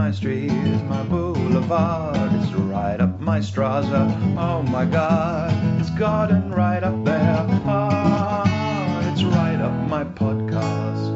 my street, my boulevard. It's right up my Straza. Oh my God, it's garden right up there. Ah, it's right up my podcast.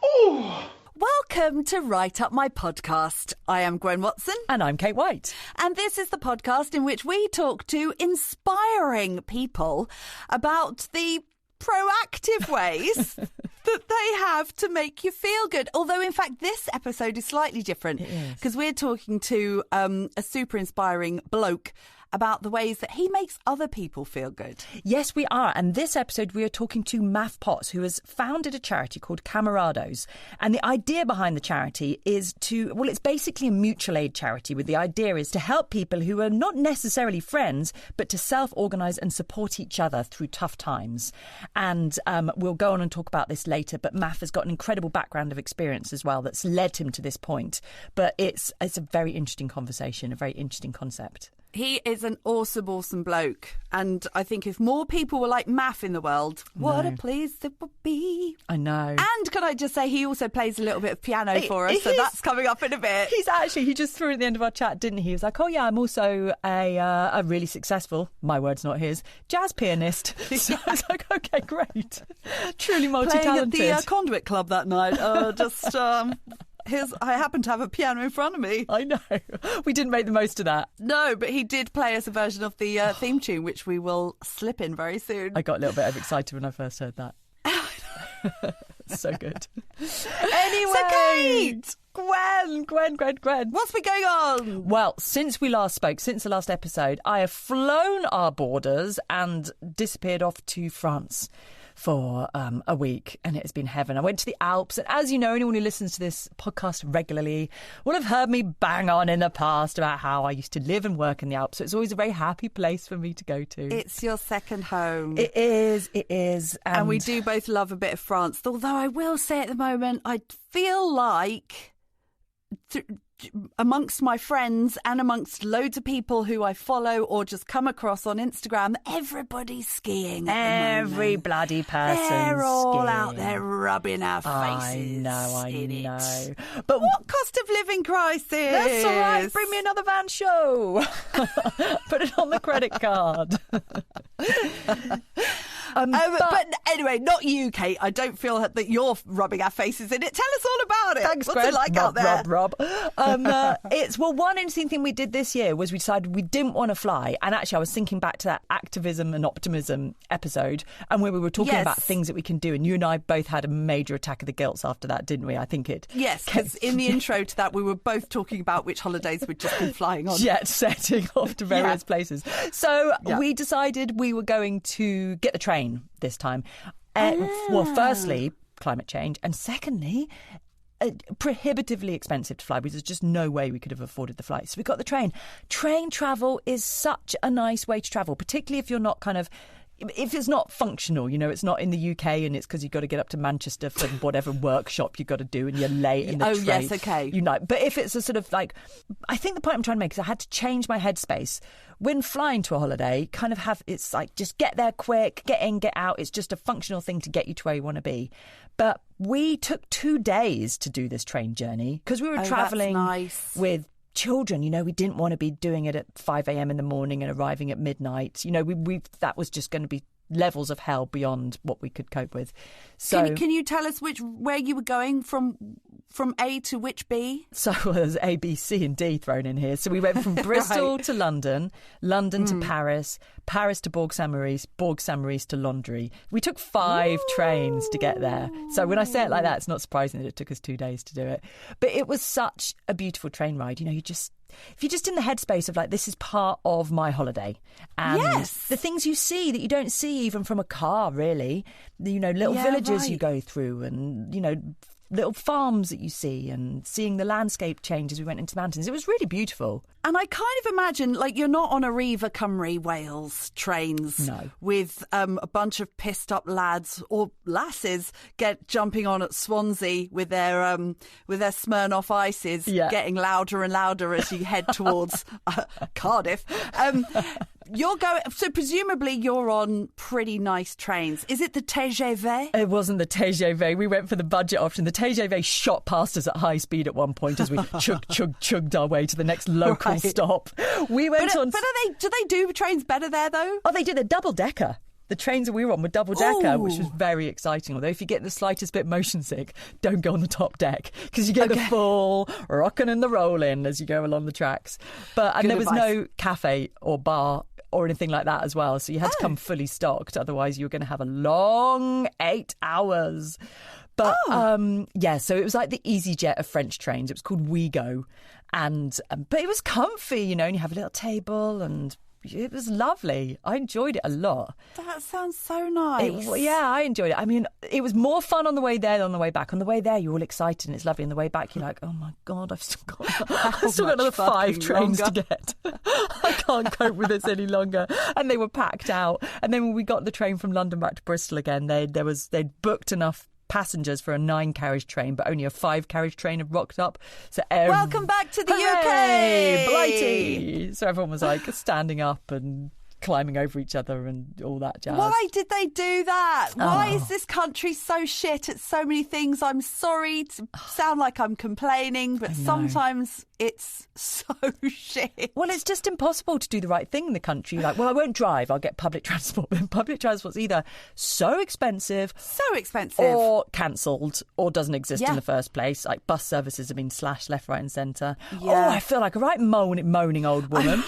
Oh. Welcome to Right Up My Podcast. I am Gwen Watson. And I'm Kate White. And this is the podcast in which we talk to inspiring people about the proactive ways that they have to make you feel good. Although, in fact, this episode is slightly different because we're talking to a super inspiring bloke about the ways that he makes other people feel good. Yes, we are. And this episode, we are talking to Maff Potts, who has founded a charity called Camerados. And the idea behind the charity is it's basically a mutual aid charity, with the idea is to help people who are not necessarily friends, but to self-organise and support each other through tough times. And we'll go on and talk about this later, but Maff has got an incredible background of experience as well that's led him to this point. But it's a very interesting conversation, a very interesting concept. He is an awesome, awesome bloke. And I think if more people were like Maff in the world, what a place it would be. I know. And can I just say, he also plays a little bit of piano for us, so that's coming up in a bit. He just threw it at the end of our chat, didn't he? He was like, oh yeah, I'm also a really successful, my words not his, jazz pianist. So I was like, okay, great. Truly multi-talented. Playing at the Conduit Club that night. I happen to have a piano in front of me. I know. We didn't make the most of that. No, but he did play us a version of the theme tune, which we will slip in very soon. I got a little bit excited when I first heard that. So good. Anyway. So, Kate! Gwen. What's been going on? Well, since we last spoke, since the last episode, I have flown our borders and disappeared off to France for a week, and it has been heaven. I went to the Alps, and as you know, anyone who listens to this podcast regularly will have heard me bang on in the past about how I used to live and work in the Alps, so it's always a very happy place for me to go to. It's your second home. It is. And we do both love a bit of France, although I will say at the moment, I feel like amongst my friends and amongst loads of people who I follow or just come across on Instagram, everybody's skiing at the moment. Every bloody person. They're all skiing. out there rubbing our faces. I know. But what cost of living crisis? That's all right. Bring me another van show. Put it on the credit card. But anyway, not you, Kate. I don't feel that you're rubbing our faces in it. Tell us all about it. Thanks, What's Gwen. it like out there? Rob. One interesting thing we did this year was we decided we didn't want to fly. And actually, I was thinking back to that activism and optimism episode, and where we were talking about things that we can do. And you and I both had a major attack of the guilts after that, didn't we? I think it. Yes, because in the intro to that, we were both talking about which holidays we'd just been flying on. Jet setting off to various places. So we decided we were going to get the train this time. Well, firstly, climate change, and secondly, prohibitively expensive to fly, because there's just no way we could have afforded the flight. So we got the train. Train travel is such a nice way to travel, particularly if you're not if it's not functional, it's not in the UK and it's because you've got to get up to Manchester for whatever workshop you've got to do and you're late in the train. Oh, yes, okay. But if it's a sort of like, I think the point I'm trying to make is I had to change my headspace. When flying to a holiday, it's like just get there quick, get in, get out. It's just a functional thing to get you to where you want to be. But we took 2 days to do this train journey because we were travelling with children. We didn't want to be doing it at 5 a.m. in the morning and arriving at midnight. That was just going to be levels of hell beyond what we could cope with. So can you tell us where you were going from A to which B? So there's A, B, C and D thrown in here. So we went from Bristol to London, London to Paris, Paris to Bourg-Saint-Maurice, Bourg-Saint-Maurice to Landry. We took 5 trains to get there. So when I say it like that, it's not surprising that it took us 2 days to do it. But it was such a beautiful train ride. If you're just in the headspace of like, this is part of my holiday. And the things you see that you don't see even from a car, really. Little villages you go through and, little farms that you see and seeing the landscape change as we went into the mountains. It was really beautiful. And I kind of imagine, like, you're not on a Riva Cymru Wales trains with a bunch of pissed up lads or lasses jumping on at Swansea with their Smirnoff Ices getting louder and louder as you head towards Cardiff. you're going. So presumably you're on pretty nice trains. Is it the TGV? It wasn't the TGV. We went for the budget option. The TGV shot past us at high speed at one point as we chugged our way to the next local stop. We went on. But do they do trains better there though? Oh, they did a double decker. The trains that we were on were double-decker, which was very exciting. Although if you get the slightest bit motion sick, don't go on the top deck because you get the full rocking and the rolling as you go along the tracks. And there was no cafe or bar or anything like that as well. So you had to come fully stocked. Otherwise, you were going to have a long 8 hours. But so it was like the EasyJet of French trains. It was called WeGo. But it was comfy, and you have a little table and... It was lovely. I enjoyed it a lot. That sounds so nice. I enjoyed it. I mean, it was more fun on the way there than on the way back. On the way there, you're all excited and it's lovely. On the way back, you're like, oh my God, I've still got another 5 trains to get. I can't cope with this any longer. And they were packed out. And then when we got the train from London back to Bristol again, they'd booked enough passengers for a 9-carriage train, but only a 5-carriage train had rocked up. So welcome back to the UK, UK, Blighty. So everyone was like standing up and climbing over each other and all that jazz. Why did they do that? Why is this country so shit at so many things? I'm sorry to sound like I'm complaining, but sometimes it's so shit. Well, it's just impossible to do the right thing in the country. Like, well, I won't drive, I'll get public transport. But public transport's either so expensive or cancelled or doesn't exist in the first place. Like bus services have been slashed left, right and centre. Yeah. Oh, I feel like a right moaning old woman.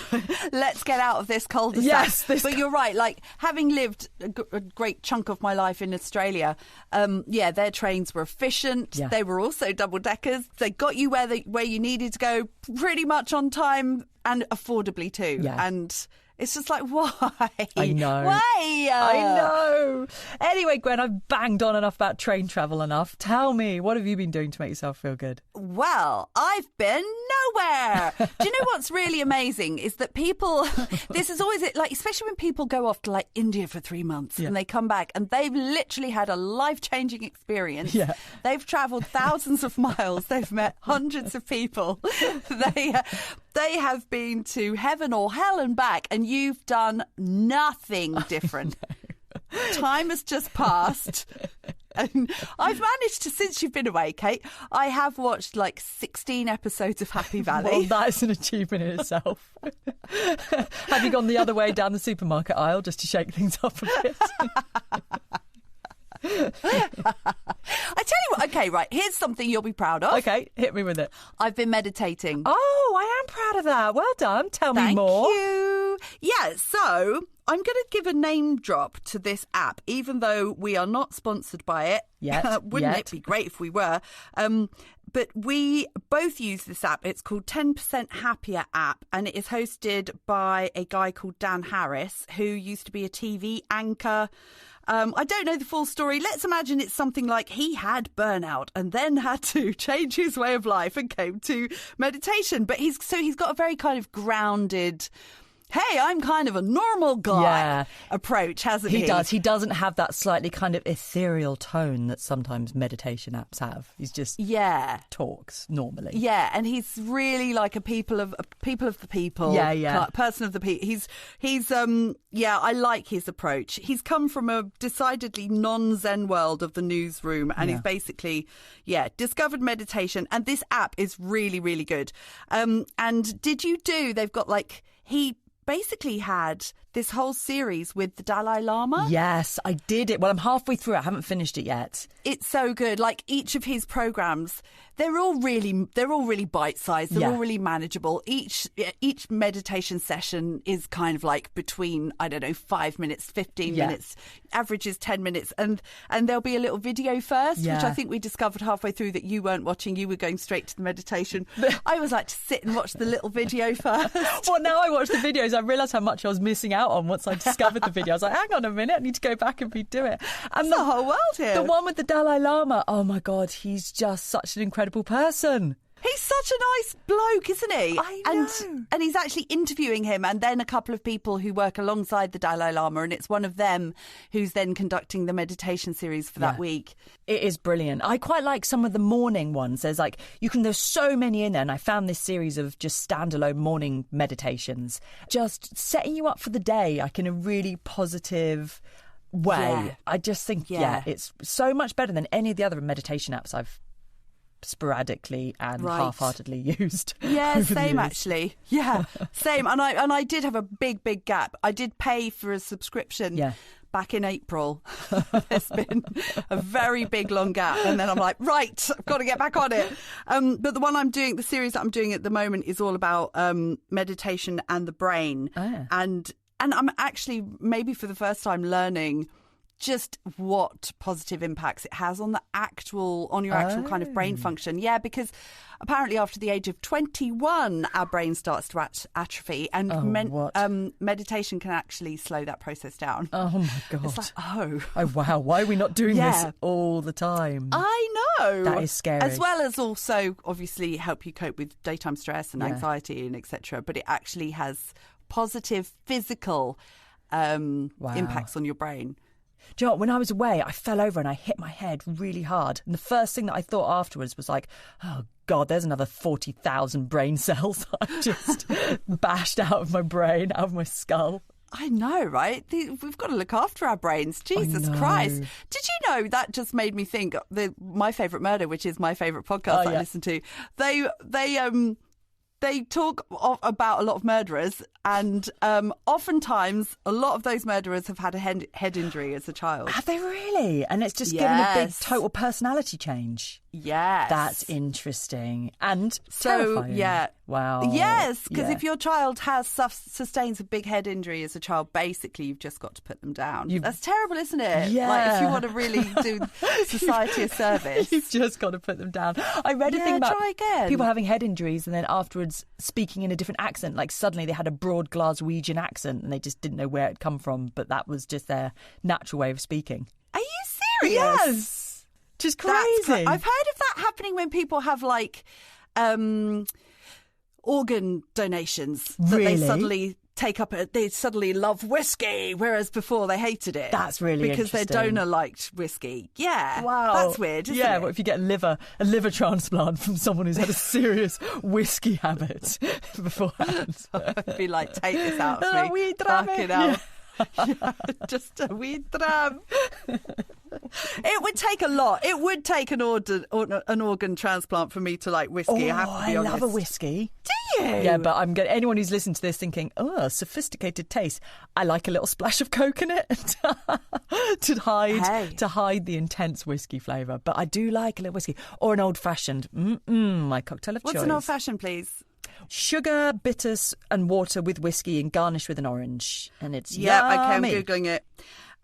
Let's get out of this cul-de-sac. Yes, but you're right. Like, having lived a great chunk of my life in Australia, their trains were efficient. Yeah. They were also double-deckers. They got you where you needed to go pretty much on time and affordably too. Yeah. And it's just like, why? I know. Why? I know. Anyway, Gwen, I've banged on enough about train travel enough. Tell me, what have you been doing to make yourself feel good? Well, I've been nowhere. Do you know what's really amazing is that people, this is always like, especially when people go off to like India for 3 months and they come back and they've literally had a life-changing experience. Yeah. They've travelled thousands of miles. They've met hundreds of people. They have been to heaven or hell and back, and you've done nothing different. Time has just passed. And I've managed to, since you've been away, Kate, I have watched like 16 episodes of Happy Valley. Well, that is an achievement in itself. Have you gone the other way down the supermarket aisle just to shake things up a bit? I tell you what, okay, right, here's something you'll be proud of. Okay, hit me with it. I've been meditating. Oh, I am proud of that. Well done. Tell me more. Thank you. Yeah, so I'm going to give a name drop to this app, even though we are not sponsored by it. Wouldn't it be great if we were? But we both use this app. It's called 10% Happier app, and it is hosted by a guy called Dan Harris, who used to be a TV anchor. I don't know the full story. Let's imagine it's something like he had burnout and then had to change his way of life and came to meditation. But he's got a very kind of grounded, hey, I'm kind of a normal guy approach, hasn't he? He does. He doesn't have that slightly kind of ethereal tone that sometimes meditation apps have. He's just talks normally. Yeah, and he's really like a people of the people. Person of the people. He's I like his approach. He's come from a decidedly non-Zen world of the newsroom, and he's basically discovered meditation, and this app is really, really good. And they've got like he basically had this whole series with the Dalai Lama. Yes, I did it. Well, I'm halfway through. I haven't finished it yet. It's so good. Like each of his programs, they're all really bite-sized. They're all really manageable. Each meditation session is kind of like between, I don't know, 5 minutes, 15 minutes. Average is 10 minutes. And there'll be a little video first, which I think we discovered halfway through that you weren't watching. You were going straight to the meditation. I always like to sit and watch the little video first. Well, now I watch the videos, I realise how much I was missing out on once I discovered the video. I was like, hang on a minute, I need to go back and redo it. And the whole world here. The one with the Dalai Lama, oh my God, he's just such an incredible person. He's such a nice bloke, isn't he? I know. And he's actually interviewing him and then a couple of people who work alongside the Dalai Lama, and it's one of them who's then conducting the meditation series for that week. It is brilliant. I quite like some of the morning ones. There's so many in there, and I found this series of just standalone morning meditations, just setting you up for the day, like in a really positive way. Yeah. I just think, it's so much better than any of the other meditation apps I've sporadically and half-heartedly used. Yeah, over the same years. actually. Yeah, same. And I did have a big gap. I did pay for a subscription back in April. There's been a very big long gap, and then I'm like, right, I've got to get back on it. But the series that I'm doing at the moment is all about meditation and the brain, and I'm actually maybe for the first time learning just what positive impacts it has on your actual kind of brain function. Yeah, because apparently after the age of 21, our brain starts to atrophy, and meditation can actually slow that process down. Oh my God. It's like, oh wow, why are we not doing this all the time? I know. That is scary. As well as also obviously help you cope with daytime stress and anxiety and etc. But it actually has positive physical impacts on your brain. Do you know what? When I was away, I fell over and I hit my head really hard. And the first thing that I thought afterwards was like, oh, God, there's another 40,000 brain cells I just bashed out of my brain, out of my skull. I know, right? We've got to look after our brains. Jesus Christ. Did you know that just made me think My Favourite Murder, which is my favourite podcast I listen to, they talk about a lot of murderers, and oftentimes a lot of those murderers have had a head injury as a child. Have they really? And it's just given a big total personality change. Yes. That's interesting. And terrifying. Wow. Yes, because if your child sustains a big head injury as a child, basically you've just got to put them down. That's terrible, isn't it? Yeah. Like if you want to really do society a service. You've just got to put them down. I read a thing about people having head injuries and then afterwards speaking in a different accent. Like suddenly they had a broad Glaswegian accent and they just didn't know where it come from, but that was just their natural way of speaking. Are you serious? Yes. Just crazy. I've heard of that happening when people have like organ donations. Really? That they suddenly love whiskey, whereas before they hated it. That's really because their interesting. donor liked whiskey. Yeah. Wow. That's weird, isn't it? What if you get a liver transplant from someone who's had a serious whiskey habit beforehand? I'd be like, take this out of me. Wee dram. Fuck it out. Just a wee dram. It would take a lot. It would take an organ transplant for me to like whiskey. I have to be honest. I love a whiskey. Do you? Yeah, but anyone who's listened to this thinking, oh, sophisticated taste. I like a little splash of coke in it to hide the intense whiskey flavour. But I do like a little whiskey or an old fashioned. My cocktail of choice. What's an old fashioned, please? Sugar, bitters and water with whiskey and garnished with an orange. And it's okay, I'm Googling it.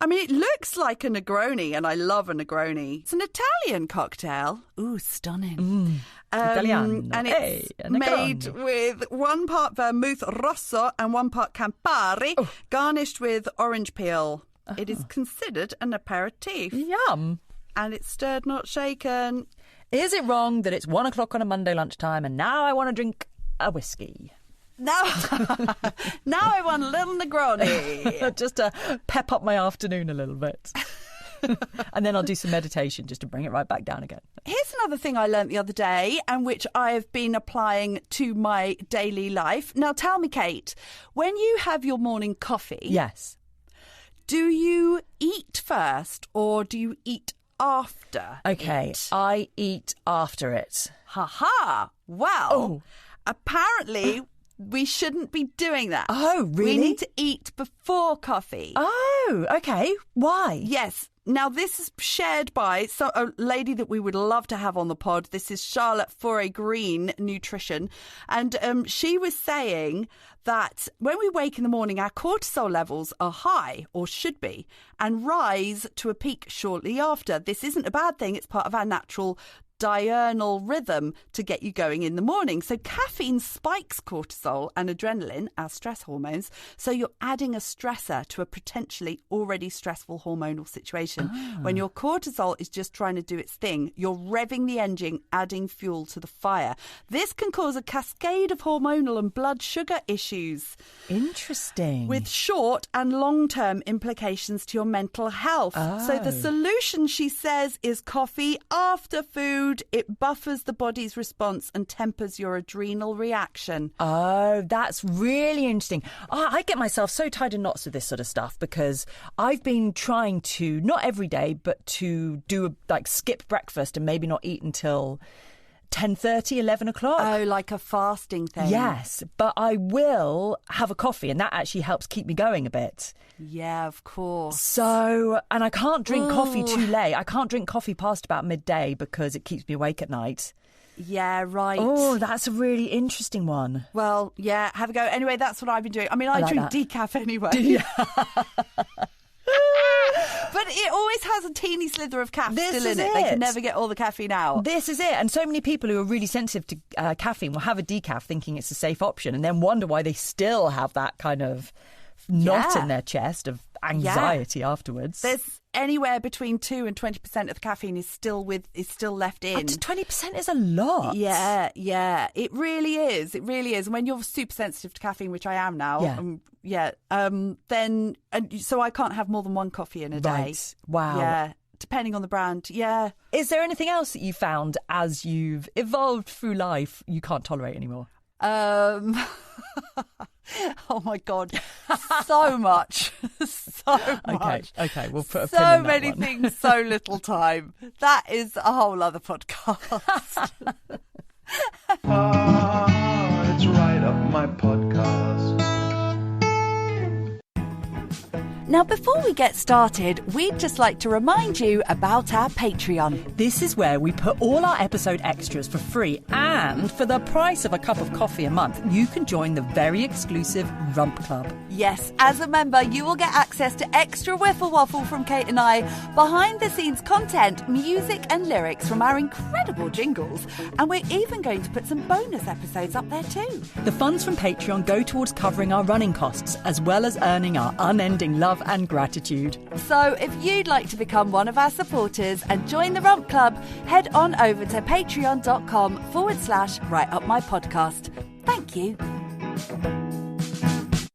I mean, it looks like a Negroni, and I love a Negroni. It's an Italian cocktail. Ooh, stunning. Italiano. And it's made with 1 part vermouth rosso and 1 part Campari, garnished with orange peel. It is considered an aperitif. Yum. And it's stirred, not shaken. Is it wrong that it's 1 o'clock on a Monday lunchtime and now I want to drink a whiskey? Now I want a little Negroni. Just to pep up my afternoon a little bit. And then I'll do some meditation just to bring it right back down again. Here's another thing I learnt the other day and which I have been applying to my daily life. Now tell me, Kate, when you have your morning coffee... Yes. Do you eat first or do you eat after? Okay, I eat after it. Ha-ha! Well, apparently... we shouldn't be doing that. Oh, really? We need to eat before coffee. Oh, okay. Why? Yes. Now, this is shared by a lady that we would love to have on the pod. This is Charlotte Foray-Green, Nutrition. And she was saying that when we wake in the morning, our cortisol levels are high, or should be, and rise to a peak shortly after. This isn't a bad thing. It's part of our natural diurnal rhythm to get you going in the morning. So caffeine spikes cortisol and adrenaline as stress hormones. So you're adding a stressor to a potentially already stressful hormonal situation. When your cortisol is just trying to do its thing, you're revving the engine, adding fuel to the fire. This can cause a cascade of hormonal and blood sugar issues. Interesting. With short and long-term implications to your mental health. So the solution, she says, is coffee after food. It buffers the body's response and tempers your adrenal reaction. Oh, that's really interesting. I get myself so tied in knots with this sort of stuff because I've been trying to, not every day, but to do skip breakfast and maybe not eat until 10:30, 11 o'clock. Oh, like a fasting thing. Yes, but I will have a coffee and that actually helps keep me going a bit. Yeah, of course. So, and I can't drink coffee too late. I can't drink coffee past about midday because it keeps me awake at night. Yeah, right. Oh, that's a really interesting one. Well, yeah, have a go. Anyway, that's what I've been doing. I mean, I like drink that. decaf anyway. But it always has a teeny slither of caffeine still in it. They can never get all the caffeine out. This is it. And so many people who are really sensitive to caffeine will have a decaf thinking it's a safe option and then wonder why they still have that kind of knot in their chest of anxiety afterwards. There's anywhere between 2 and 20% of the caffeine is still left in. Up to 20% is a lot. Yeah. It really is. It really is. And when you're super sensitive to caffeine, which I am now, then so I can't have more than one coffee in a day. Right. Wow. Yeah. Depending on the brand. Yeah. Is there anything else that you found as you've evolved through life you can't tolerate anymore? Oh my God, so much, so much. Okay, we'll put a pin in that so many one. things, so little time. That is a whole other podcast. It's right up my podcast. Now, before we get started, we'd just like to remind you about our Patreon. This is where we put all our episode extras for free, and for the price of a cup of coffee a month, you can join the very exclusive Rump Club. Yes, as a member, you will get access to extra Wiffle Waffle from Kate and I, behind-the-scenes content, music and lyrics from our incredible jingles, and we're even going to put some bonus episodes up there too. The funds from Patreon go towards covering our running costs, as well as earning our unending love and gratitude. So if you'd like to become one of our supporters and join the Rump Club, head on over to patreon.com/writeupmypodcast. Thank you.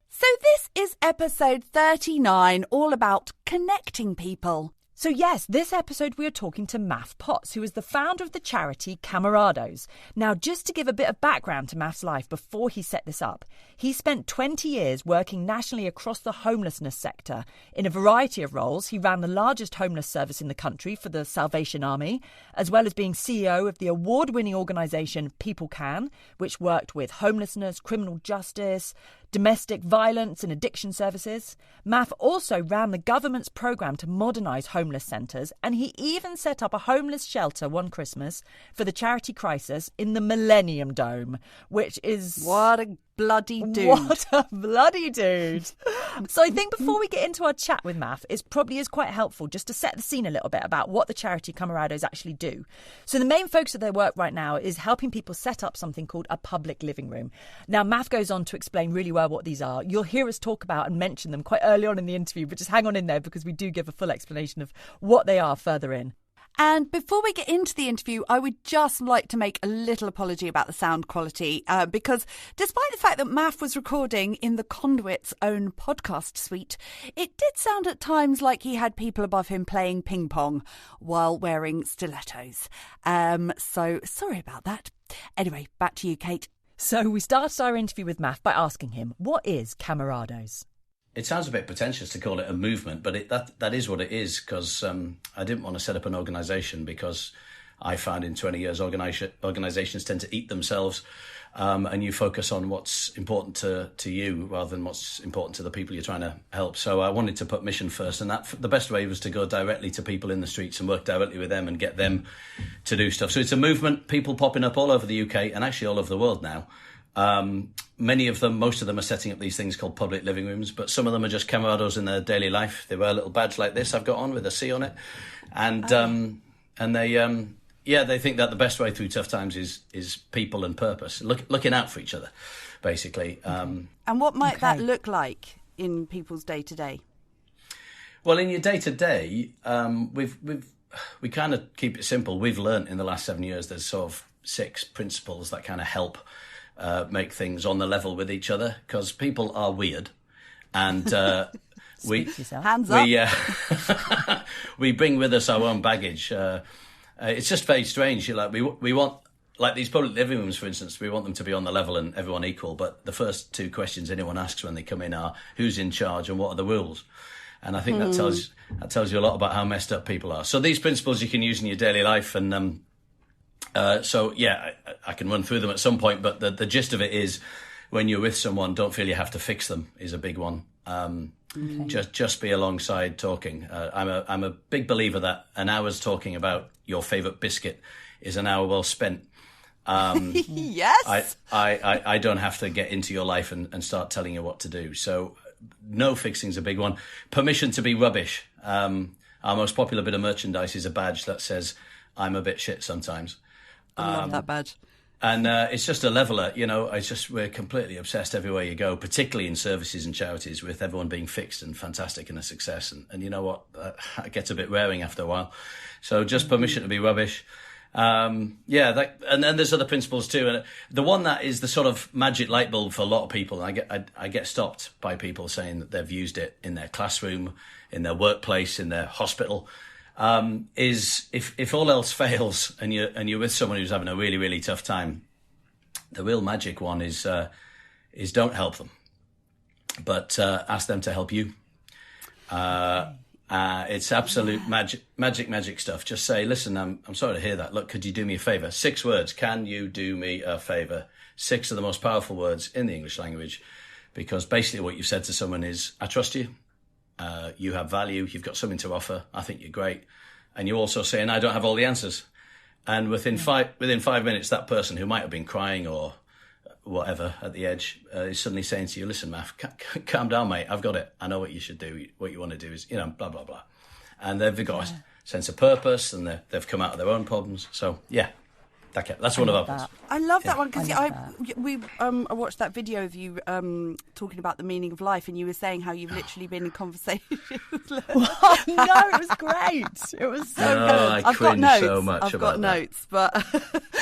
So this is episode 39, all about connecting people. So yes, this episode we are talking to Maff Potts, who is the founder of the charity Camerados. Now, just to give a bit of background to Maff's life before he set this up, he spent 20 years working nationally across the homelessness sector. In a variety of roles, he ran the largest homeless service in the country for the Salvation Army, as well as being CEO of the award-winning organisation People Can, which worked with homelessness, criminal justice, domestic violence and addiction services. Maff also ran the government's programme to modernise homeless centres, and he even set up a homeless shelter one Christmas for the charity crisis in the Millennium Dome, which is... What a bloody dude. What a bloody dude. So I think before we get into our chat with Maff, it probably is quite helpful just to set the scene a little bit about what the charity Camerados actually do. So the main focus of their work right now is helping people set up something called a public living room. Now, Maff goes on to explain really well what these are. You'll hear us talk about and mention them quite early on in the interview, but just hang on in there because we do give a full explanation of what they are further in. And before we get into the interview, I would just like to make a little apology about the sound quality, because despite the fact that Maff was recording in the Conduit's own podcast suite, it did sound at times like he had people above him playing ping pong while wearing stilettos. So sorry about that. Anyway, back to you, Kate. So we started our interview with Maff by asking him, what is Camerados? It sounds a bit pretentious to call it a movement, but that is what it is, because I didn't want to set up an organisation because I found in 20 years organisations tend to eat themselves, and you focus on what's important to you rather than what's important to the people you're trying to help. So I wanted to put mission first, and the best way was to go directly to people in the streets and work directly with them and get them to do stuff. So it's a movement, people popping up all over the UK and actually all over the world now. Most of them are setting up these things called public living rooms, but some of them are just camerados in their daily life. They wear a little badge like this I've got on with a C on it, and they think that the best way through tough times is people and purpose, looking out for each other, basically. And what might that look like in people's day to day? Well, in your day to day, we kind of keep it simple. We've learnt in the last 7 years there's sort of 6 principles that kind of help make things on the level with each other, because people are weird, and hands up. We bring with us our own baggage. It's just very strange. We want, like these public living rooms, for instance, we want them to be on the level and everyone equal. But the first 2 questions anyone asks when they come in are, who's in charge and what are the rules? And I think that tells you a lot about how messed up people are. So these principles you can use in your daily life, and I can run through them at some point. But the gist of it is, when you're with someone, don't feel you have to fix them is a big one. Just be alongside talking. I'm a big believer that an hour's talking about your favourite biscuit is an hour well spent. Yes. I don't have to get into your life and start telling you what to do. So no fixing's a big one. Permission to be rubbish. Our most popular bit of merchandise is a badge that says, I'm a bit shit sometimes. I love that badge. And it's just a leveler, we're completely obsessed everywhere you go, particularly in services and charities, with everyone being fixed and fantastic and a success. And you know what? It gets a bit wearing after a while. So just permission to be rubbish. And then there's other principles too. And the one that is the sort of magic light bulb for a lot of people, and I get stopped by people saying that they've used it in their classroom, in their workplace, in their hospital, is if all else fails and you're with someone who's having a really, really tough time, the real magic one is don't help them, but ask them to help you. It's absolute magic stuff. Just say, listen, I'm sorry to hear that. Look, could you do me a favour? 6 words. Can you do me a favour? 6 of the most powerful words in the English language, because basically what you've said to someone is, I trust you. You have value. You've got something to offer. I think you're great. And you're also saying, I don't have all the answers. And within 5 minutes, that person who might have been crying or whatever at the edge is suddenly saying to you, listen, Maff, calm down, mate. I've got it. I know what you should do. What you want to do is, blah, blah, blah. And they've got a sense of purpose, and they've come out of their own problems. So, yeah, that's one of our ones. I love that one, because I watched that video of you talking about the meaning of life, and you were saying how you've literally been in conversations. No, it was great. It was so good. I've got notes. So much I've got notes, but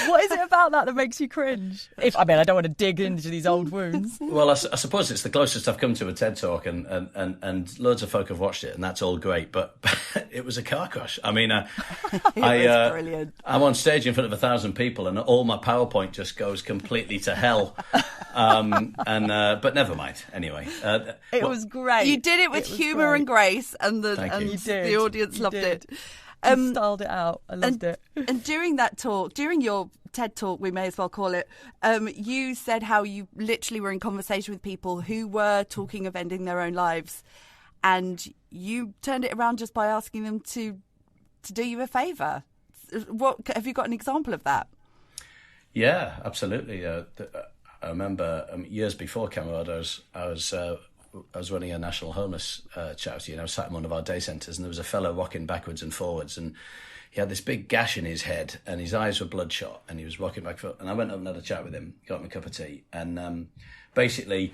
what is it about that makes you cringe? I don't want to dig into these old wounds. Well, I suppose it's the closest I've come to a TED Talk, and loads of folk have watched it, and that's all great. But it was a car crash. I mean, brilliant. I'm on stage in front of 1,000 people, and all my PowerPoint just goes completely to hell. But never mind. Anyway, it was great. You did it with humour and grace, and the audience loved it. You styled it out. I loved it. And during that talk, during your TED Talk, we may as well call it, you said how you literally were in conversation with people who were talking of ending their own lives, and you turned it around just by asking them to do you a favour. What have you got an example of that? Yeah, absolutely. I remember years before Camerados, I was running a national homeless charity, and I was sat in one of our day centres, and there was a fellow rocking backwards and forwards, and he had this big gash in his head, and his eyes were bloodshot, and he was rocking back and forth. And I went up and had a chat with him, got him a cup of tea, and basically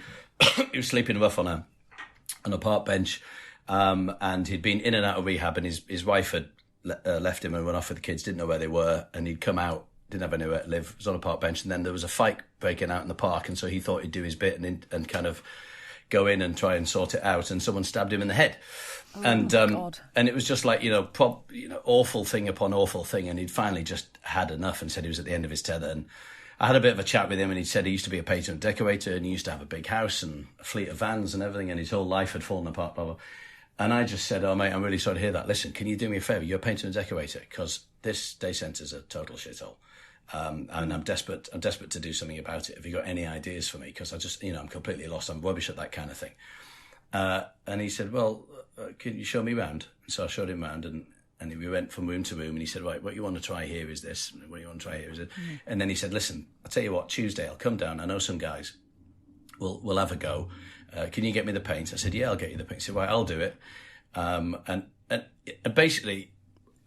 he was sleeping rough on a park bench, and he'd been in and out of rehab, and his wife had left him and run off with the kids, didn't know where they were, and he'd come out, didn't have anywhere to live, was on a park bench, and then there was a fight breaking out in the park, and so he thought he'd do his bit and kind of go in and try and sort it out, and someone stabbed him in the head. And it was just like, awful thing upon awful thing, and he'd finally just had enough and said he was at the end of his tether. And I had a bit of a chat with him, and he said he used to be a painter and decorator, and he used to have a big house and a fleet of vans and everything, and his whole life had fallen apart, blah, blah. And I just said, oh, mate, I'm really sorry to hear that. Listen, can you do me a favour? You're a painter and decorator, because this day centre's a total shithole. And I'm desperate to do something about it. Have you got any ideas for me? Because I just, I'm completely lost. I'm rubbish at that kind of thing. And he said, well, can you show me around? So I showed him around, and we went from room to room, and he said, right, what you want to try here is this. What you want to try here is it. Mm-hmm. And then he said, listen, I'll tell you what, Tuesday I'll come down. I know some guys. We'll have a go. Can you get me the paint? I said, yeah, I'll get you the paint. He said, right, I'll do it. And basically,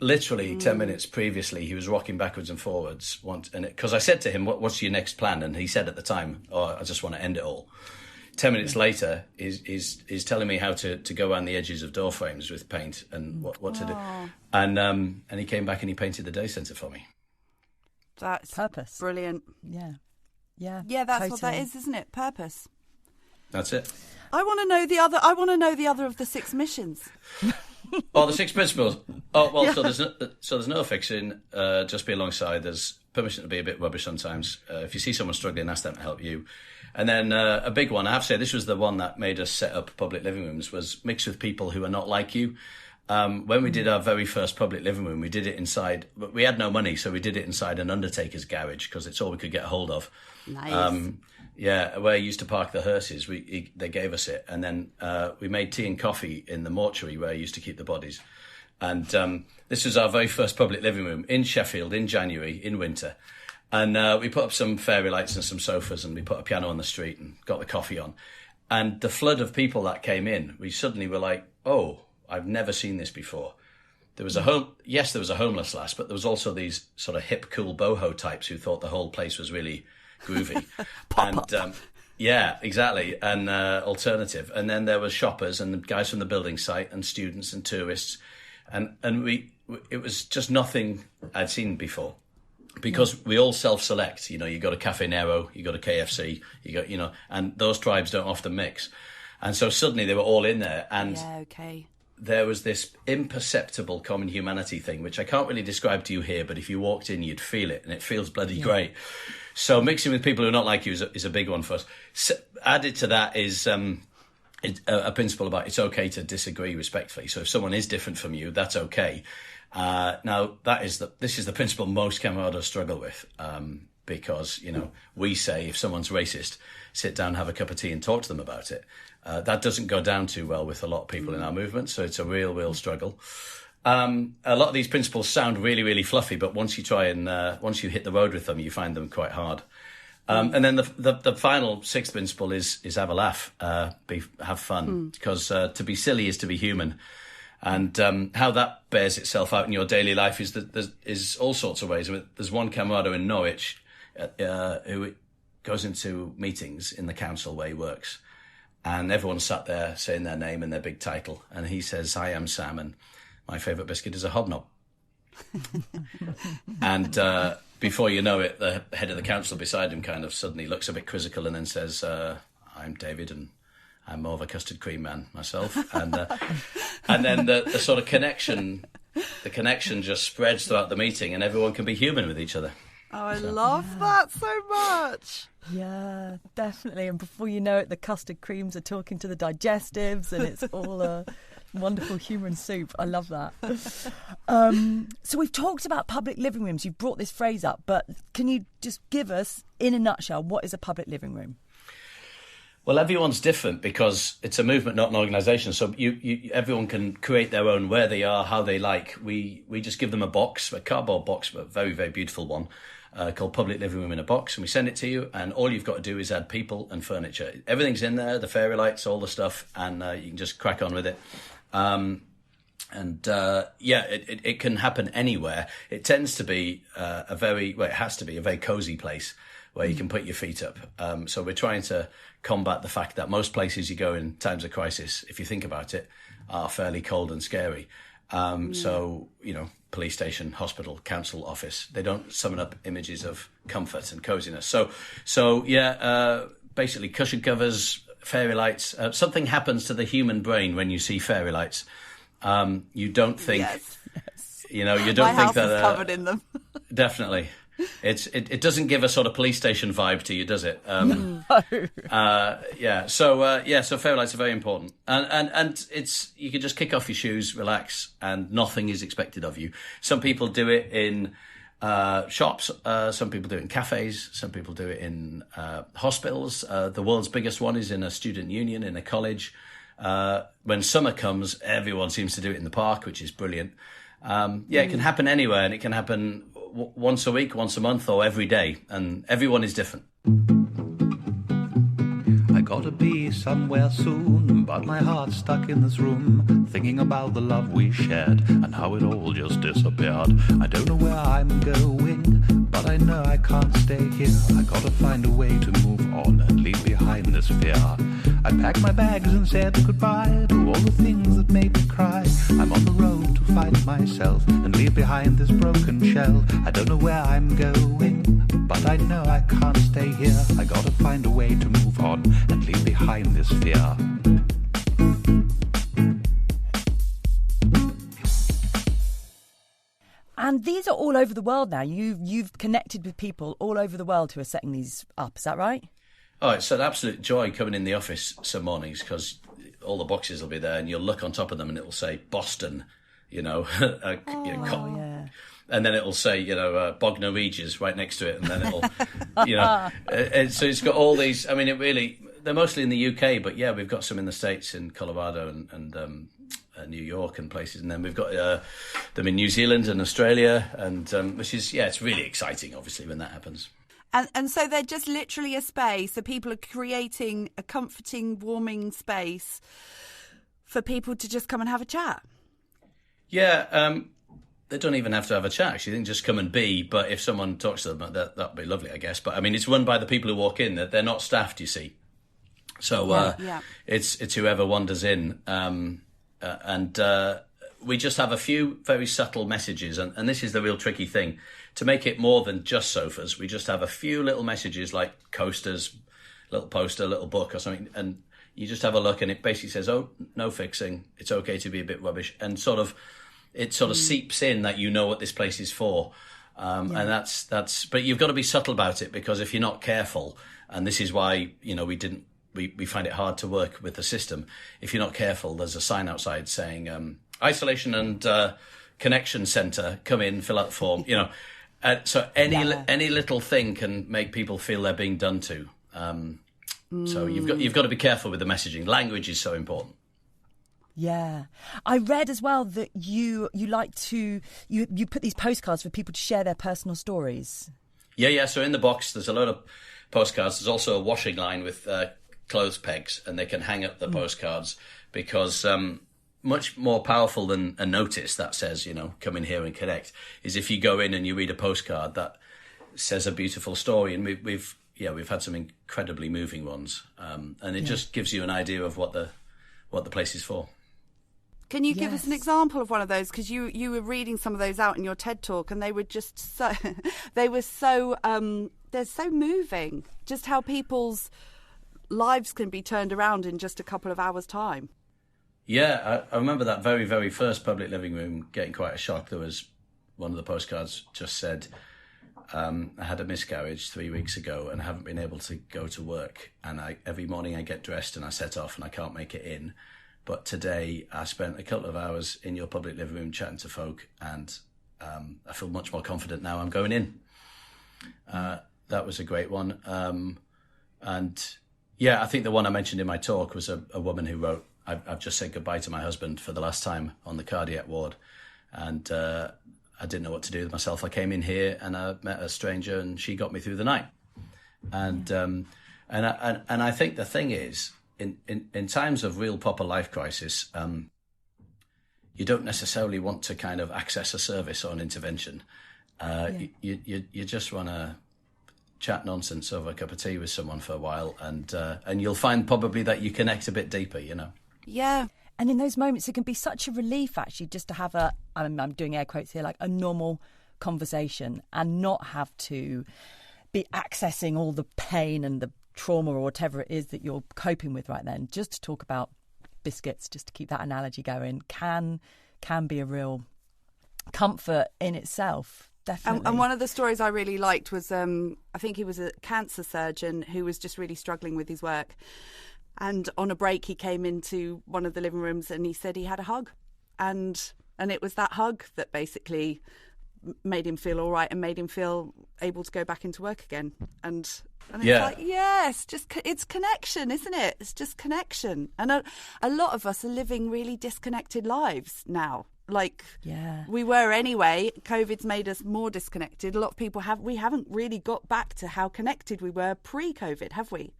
literally 10 minutes previously, he was rocking backwards and forwards. Because I said to him, what's your next plan? And he said at the time, I just want to end it all. 10 minutes later, he's telling me how to go around the edges of door frames with paint and what to do. And he came back and he painted the day centre for me. That's purpose. Brilliant. Yeah. That's totally. what that is, isn't it? Purpose. That's it. I want to know the other. I want to know the other of the 6 missions. The 6 principles. Oh well, so there's no fixing. Just be alongside. There's permission to be a bit rubbish sometimes. If you see someone struggling, ask them to help you. And then a big one, I have to say, this was the one that made us set up public living rooms, was mix with people who are not like you. When we did our very first public living room, we did it inside. We had no money, so we did it inside an undertaker's garage because it's all we could get a hold of. Nice. Where I used to park the hearses, they gave us it. And then we made tea and coffee in the mortuary where I used to keep the bodies. And this was our very first public living room in Sheffield in January, in winter. And we put up some fairy lights and some sofas, and we put a piano on the street and got the coffee on. And the flood of people that came in, we suddenly were like, oh, I've never seen this before. There was there was a homeless lass, but there was also these sort of hip, cool boho types who thought the whole place was really groovy. Yeah, exactly, and alternative. And then there were shoppers and the guys from the building site and students and tourists, and it was just nothing I'd seen before, because we all self-select. You go to Cafe Nero, you go to KFC, and those tribes don't often mix, and so suddenly they were all in there, and there was this imperceptible common humanity thing, which I can't really describe to you here, but if you walked in, you'd feel it, and it feels bloody great. So mixing with people who are not like you is a big one for us. So added to that is a principle about it's okay to disagree respectfully. So if someone is different from you, that's okay. Now, this is the principle most Camerados struggle with, because, we say if someone's racist, sit down, have a cup of tea and talk to them about it. That doesn't go down too well with a lot of people in our movement, so it's a real struggle. A lot of these principles sound really, really fluffy, but once you once you hit the road with them, you find them quite hard. And then the final 6th principle is have a laugh, have fun, because to be silly is to be human. And how that bears itself out in your daily life is all sorts of ways. I mean, there's one Camerado in Norwich who goes into meetings in the council where he works, and everyone's sat there saying their name and their big title, and he says, "I am Sam, and my favourite biscuit is a hobnob." And before you know it, the head of the council beside him kind of suddenly looks a bit quizzical and then says, "I'm David, and I'm more of a custard cream man myself." And then the sort of connection just spreads throughout the meeting, and everyone can be human with each other. Oh, I love that so much. Yeah, definitely. And before you know it, the custard creams are talking to the digestives, and it's all a wonderful human soup. I love that. So we've talked about public living rooms. You've brought this phrase up, but can you just give us, in a nutshell, what is a public living room? Well, everyone's different because it's a movement, not an organisation. So everyone can create their own where they are, how they like. We just give them a box, a cardboard box, but a very, very beautiful one, called Public Living Room in a Box. And we send it to you, and all you've got to do is add people and furniture. Everything's in there, the fairy lights, all the stuff, and you can just crack on with it. It can happen anywhere. It tends to be it has to be a very cosy place where you can put your feet up. So we're trying to combat the fact that most places you go in times of crisis, if you think about it, are fairly cold and scary. So, police station, hospital, council office, they don't summon up images of comfort and coziness. Basically cushion covers, fairy lights. Something happens to the human brain when you see fairy lights. You don't think, you don't My think house that is covered in them. Definitely. It doesn't give a sort of police station vibe to you, does it? No. So fairy lights are very important, and it's, you can just kick off your shoes, relax, and nothing is expected of you. Some people do it in shops, some people do it in cafes, some people do it in hospitals. The world's biggest one is in a student union in a college. When summer comes, everyone seems to do it in the park, which is brilliant. It can happen anywhere, and it can happen once a week, once a month, or every day, and everyone is different. I got a be somewhere soon, but my heart's stuck in this room, thinking about the love we shared and how it all just disappeared. I don't know where I'm going, but I know I can't stay here. I gotta find a way to move on and leave behind this fear. I packed my bags and said goodbye to all the things that made me cry. I'm on the road to find myself and leave behind this broken shell. I don't know where I'm going, but I know I can't stay here. I gotta find a way to move on and leave behind this fear. And these are all over the world now. You've connected with people all over the world who are setting these up. Is that right? Oh, it's an absolute joy coming in the office some mornings because all the boxes will be there and you'll look on top of them and it'll say Boston, you know. Yeah. And then it'll say, Bognor Regis right next to it. And then it'll, and so it's got all these, I mean, they're mostly in the UK, but yeah, we've got some in the States, in Colorado and New York and places. And then we've got them in New Zealand and Australia, and which is, it's really exciting, obviously, when that happens. And so they're just literally a space. So people are creating a comforting, warming space for people to just come and have a chat. Yeah, they don't even have to have a chat, actually. They can just come and be. But if someone talks to them, that'd be lovely, I guess. But, I mean, it's run by the people who walk in. They're not staffed, you see. So it's whoever wanders in. And we just have a few very subtle messages. And this is the real tricky thing. To make it more than just sofas, we just have a few little messages like coasters, little poster, little book or something. And you just have a look and it basically says, oh, no fixing. It's okay to be a bit rubbish. And it seeps in that you know what this place is for. And that's, but you've got to be subtle about it, because if you're not careful, and this is why, we find it hard to work with the system. If you're not careful, there's a sign outside saying, isolation and connection centre, come in, fill out the form, so any little thing can make people feel they're being done to. So you've got to be careful with the messaging. Language is so important. Yeah. I read as well that you like to you put these postcards for people to share their personal stories. Yeah. So in the box, there's a load of postcards. There's also a washing line with clothes pegs, and they can hang up the postcards, because much more powerful than a notice that says, come in here and connect, is if you go in and you read a postcard that says a beautiful story. And we've had some incredibly moving ones, and it just gives you an idea of what the place is for. Can you give us an example of one of those? Because you were reading some of those out in your TED Talk, and they were just so they're so moving. Just how people's lives can be turned around in just a couple of hours' time. Yeah, I remember that very, very first public living room getting quite a shock. There was one of the postcards just said, I had a miscarriage 3 weeks ago and haven't been able to go to work. And every morning I get dressed and I set off and I can't make it in. But today I spent a couple of hours in your public living room chatting to folk, and I feel much more confident now I'm going in. That was a great one. And yeah, I think the one I mentioned in my talk was a woman who wrote, I've just said goodbye to my husband for the last time on the cardiac ward. And I didn't know what to do with myself. I came in here and I met a stranger and she got me through the night. And I think the thing is, in times of real proper life crisis, you don't necessarily want to kind of access a service or an intervention. You just want to chat nonsense over a cup of tea with someone for a while, and you'll find probably that you connect a bit deeper, Yeah. And in those moments, it can be such a relief, actually, just to have I'm doing air quotes here, like a normal conversation, and not have to be accessing all the pain and the trauma or whatever it is that you're coping with right then. Just to talk about biscuits, just to keep that analogy going, can be a real comfort in itself. Definitely. And one of the stories I really liked was, I think he was a cancer surgeon who was just really struggling with his work. And on a break, he came into one of the living rooms and he said he had a hug. And it was that hug that basically made him feel all right and made him feel able to go back into work again. And it's like, yes, it's connection, isn't it? It's just connection. And a lot of us are living really disconnected lives now. We were anyway. COVID's made us more disconnected. A lot of people we haven't really got back to how connected we were pre-COVID, have we?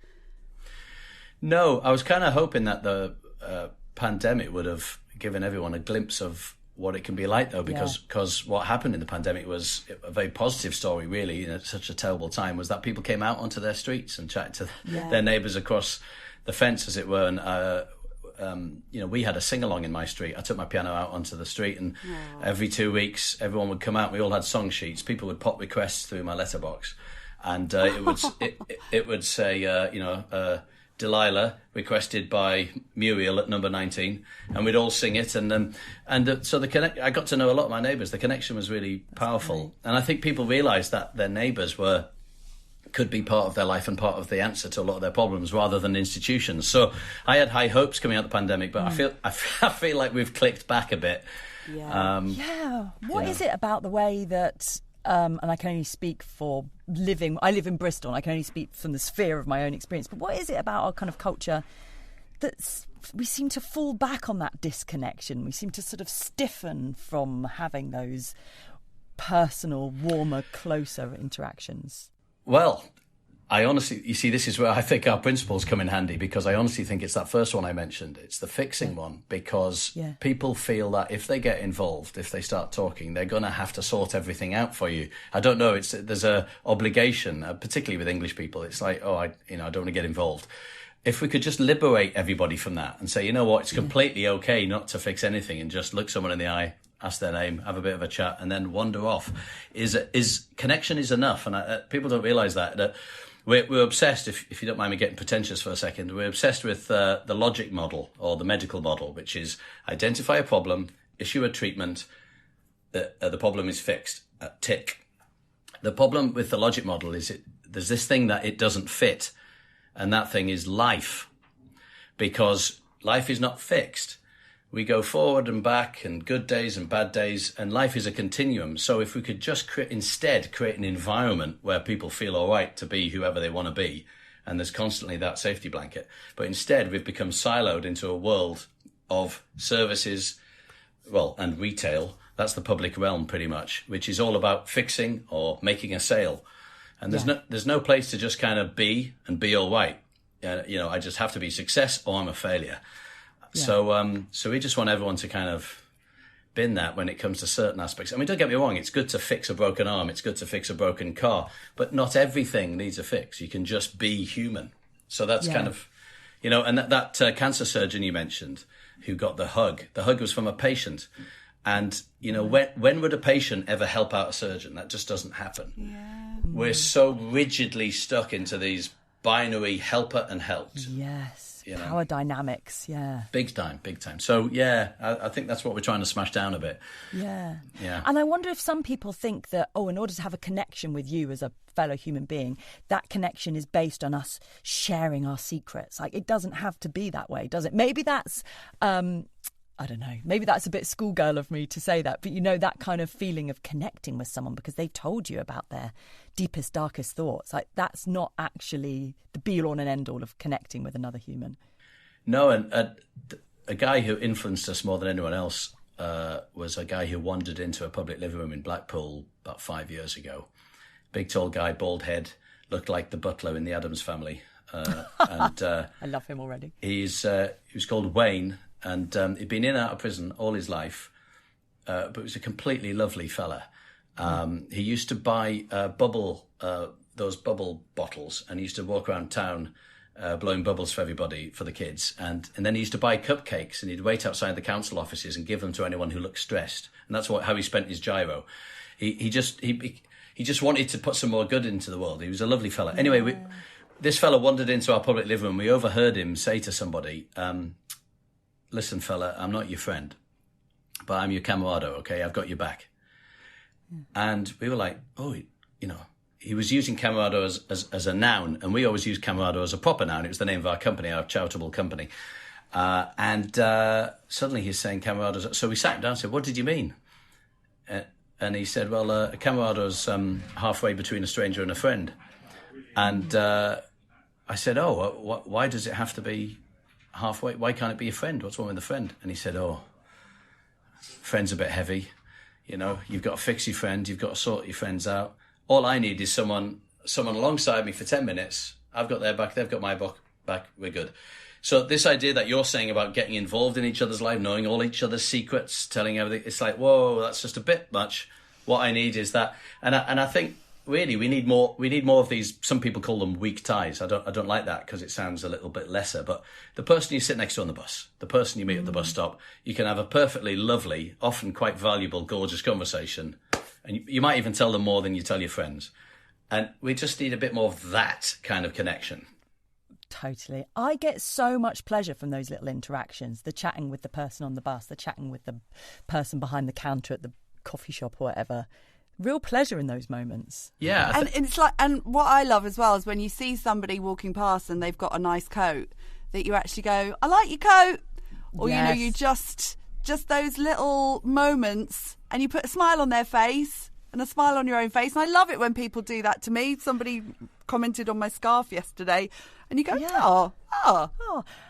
No, I was kind of hoping that the pandemic would have given everyone a glimpse of what it can be like, though, because what happened in the pandemic was a very positive story, really, in such a terrible time, was that people came out onto their streets and chatted to their neighbours across the fence, as it were. And, we had a sing-along in my street. I took my piano out onto the street, and every 2 weeks, everyone would come out. We all had song sheets. People would pop requests through my letterbox. And it would say, Delilah, requested by Muriel at number 19, and we'd all sing it. So I got to know a lot of my neighbours. The connection was really powerful. And I think people realised that their neighbours could be part of their life and part of the answer to a lot of their problems, rather than institutions. So I had high hopes coming out of the pandemic, but I feel like we've clicked back a bit. What is it about the way that... and I can only speak for living... I live in Bristol, and I can only speak from the sphere of my own experience. But what is it about our kind of culture that we seem to fall back on that disconnection? We seem to sort of stiffen from having those personal, warmer, closer interactions. Well, I honestly, you see, this is where I think our principles come in handy, because I honestly think it's that first one I mentioned. It's the fixing one, because people feel that if they get involved, if they start talking, they're going to have to sort everything out for you. I don't know. There's a obligation, particularly with English people. It's like, I don't want to get involved. If we could just liberate everybody from that and say, you know what, it's completely okay not to fix anything, and just look someone in the eye, ask their name, have a bit of a chat, and then wander off. Connection is enough. And people don't realise that we're obsessed, if you don't mind me getting pretentious for a second, we're obsessed with the logic model, or the medical model, which is identify a problem, issue a treatment, the problem is fixed, tick. The problem with the logic model is there's this thing that it doesn't fit, and that thing is life, because life is not fixed. We go forward and back, and good days and bad days, and life is a continuum. So if we could just instead create an environment where people feel all right to be whoever they want to be, and there's constantly that safety blanket. But instead, we've become siloed into a world of services, and retail. That's the public realm, pretty much, which is all about fixing or making a sale. And there's no place to just kind of be all right. I just have to be success or I'm a failure. Yeah. So we just want everyone to kind of bin that when it comes to certain aspects. I mean, don't get me wrong, it's good to fix a broken arm, it's good to fix a broken car, but not everything needs a fix. You can just be human. So that's kind of, and that cancer surgeon you mentioned who got the hug was from a patient. And, when would a patient ever help out a surgeon? That just doesn't happen. Yeah. We're so rigidly stuck into these binary helper and helped. Yes. Power dynamics, Big time. So, I think that's what we're trying to smash down a bit. Yeah. And I wonder if some people think that, in order to have a connection with you as a fellow human being, that connection is based on us sharing our secrets. Like, it doesn't have to be that way, does it? Maybe that's... I don't know, maybe that's a bit schoolgirl of me to say that, but that kind of feeling of connecting with someone because they've told you about their deepest, darkest thoughts. Like, that's not actually the be-all and end-all of connecting with another human. No, and a guy who influenced us more than anyone else was a guy who wandered into a public living room in Blackpool about 5 years ago. Big, tall guy, bald head, looked like the butler in the Addams Family. I love him already. He was called Wayne. And he'd been in and out of prison all his life, but he was a completely lovely fella. He used to buy those bubble bottles, and he used to walk around town blowing bubbles for everybody, for the kids. And then he used to buy cupcakes, and he'd wait outside the council offices and give them to anyone who looked stressed. And that's how he spent his gyro. He just wanted to put some more good into the world. He was a lovely fella. Anyway, this fella wandered into our public living room. We overheard him say to somebody... listen, fella, I'm not your friend, but I'm your camarado, okay? I've got your back. And we were like, he was using camarado as a noun, and we always use camarado as a proper noun. It was the name of our company, our charitable company. And suddenly he's saying camarado. So we sat him down and said, what did you mean? And he said, well, a camarado's halfway between a stranger and a friend. And I said, why does it have to be halfway? Why can't it be a friend? What's wrong with a friend? And he said, friend's a bit heavy. You've got to fix your friend. You've got to sort your friends out. All I need is someone alongside me for 10 minutes. I've got their back. They've got my back. We're good. So this idea that you're saying about getting involved in each other's life, knowing all each other's secrets, telling everything, it's like, whoa, that's just a bit much. What I need is that, and I think really we need more of these. Some people call them weak ties. I don't like that because it sounds a little bit lesser. But the person you sit next to on the bus, the person you meet at the bus stop, you can have a perfectly lovely, often quite valuable, gorgeous conversation, and you might even tell them more than you tell your friends. And we just need a bit more of that kind of connection. Totally. I get so much pleasure from those little interactions, the chatting with the person on the bus, the chatting with the person behind the counter at the coffee shop or whatever. Real pleasure in those moments. Yeah. And it's like, and what I love as well is when you see somebody walking past and they've got a nice coat, that you actually go, I like your coat. Or, Yes. you know, you just those little moments, and you put a smile on their face and a smile on your own face. And I love it when people do that to me. Somebody commented on my scarf yesterday, and you go, oh.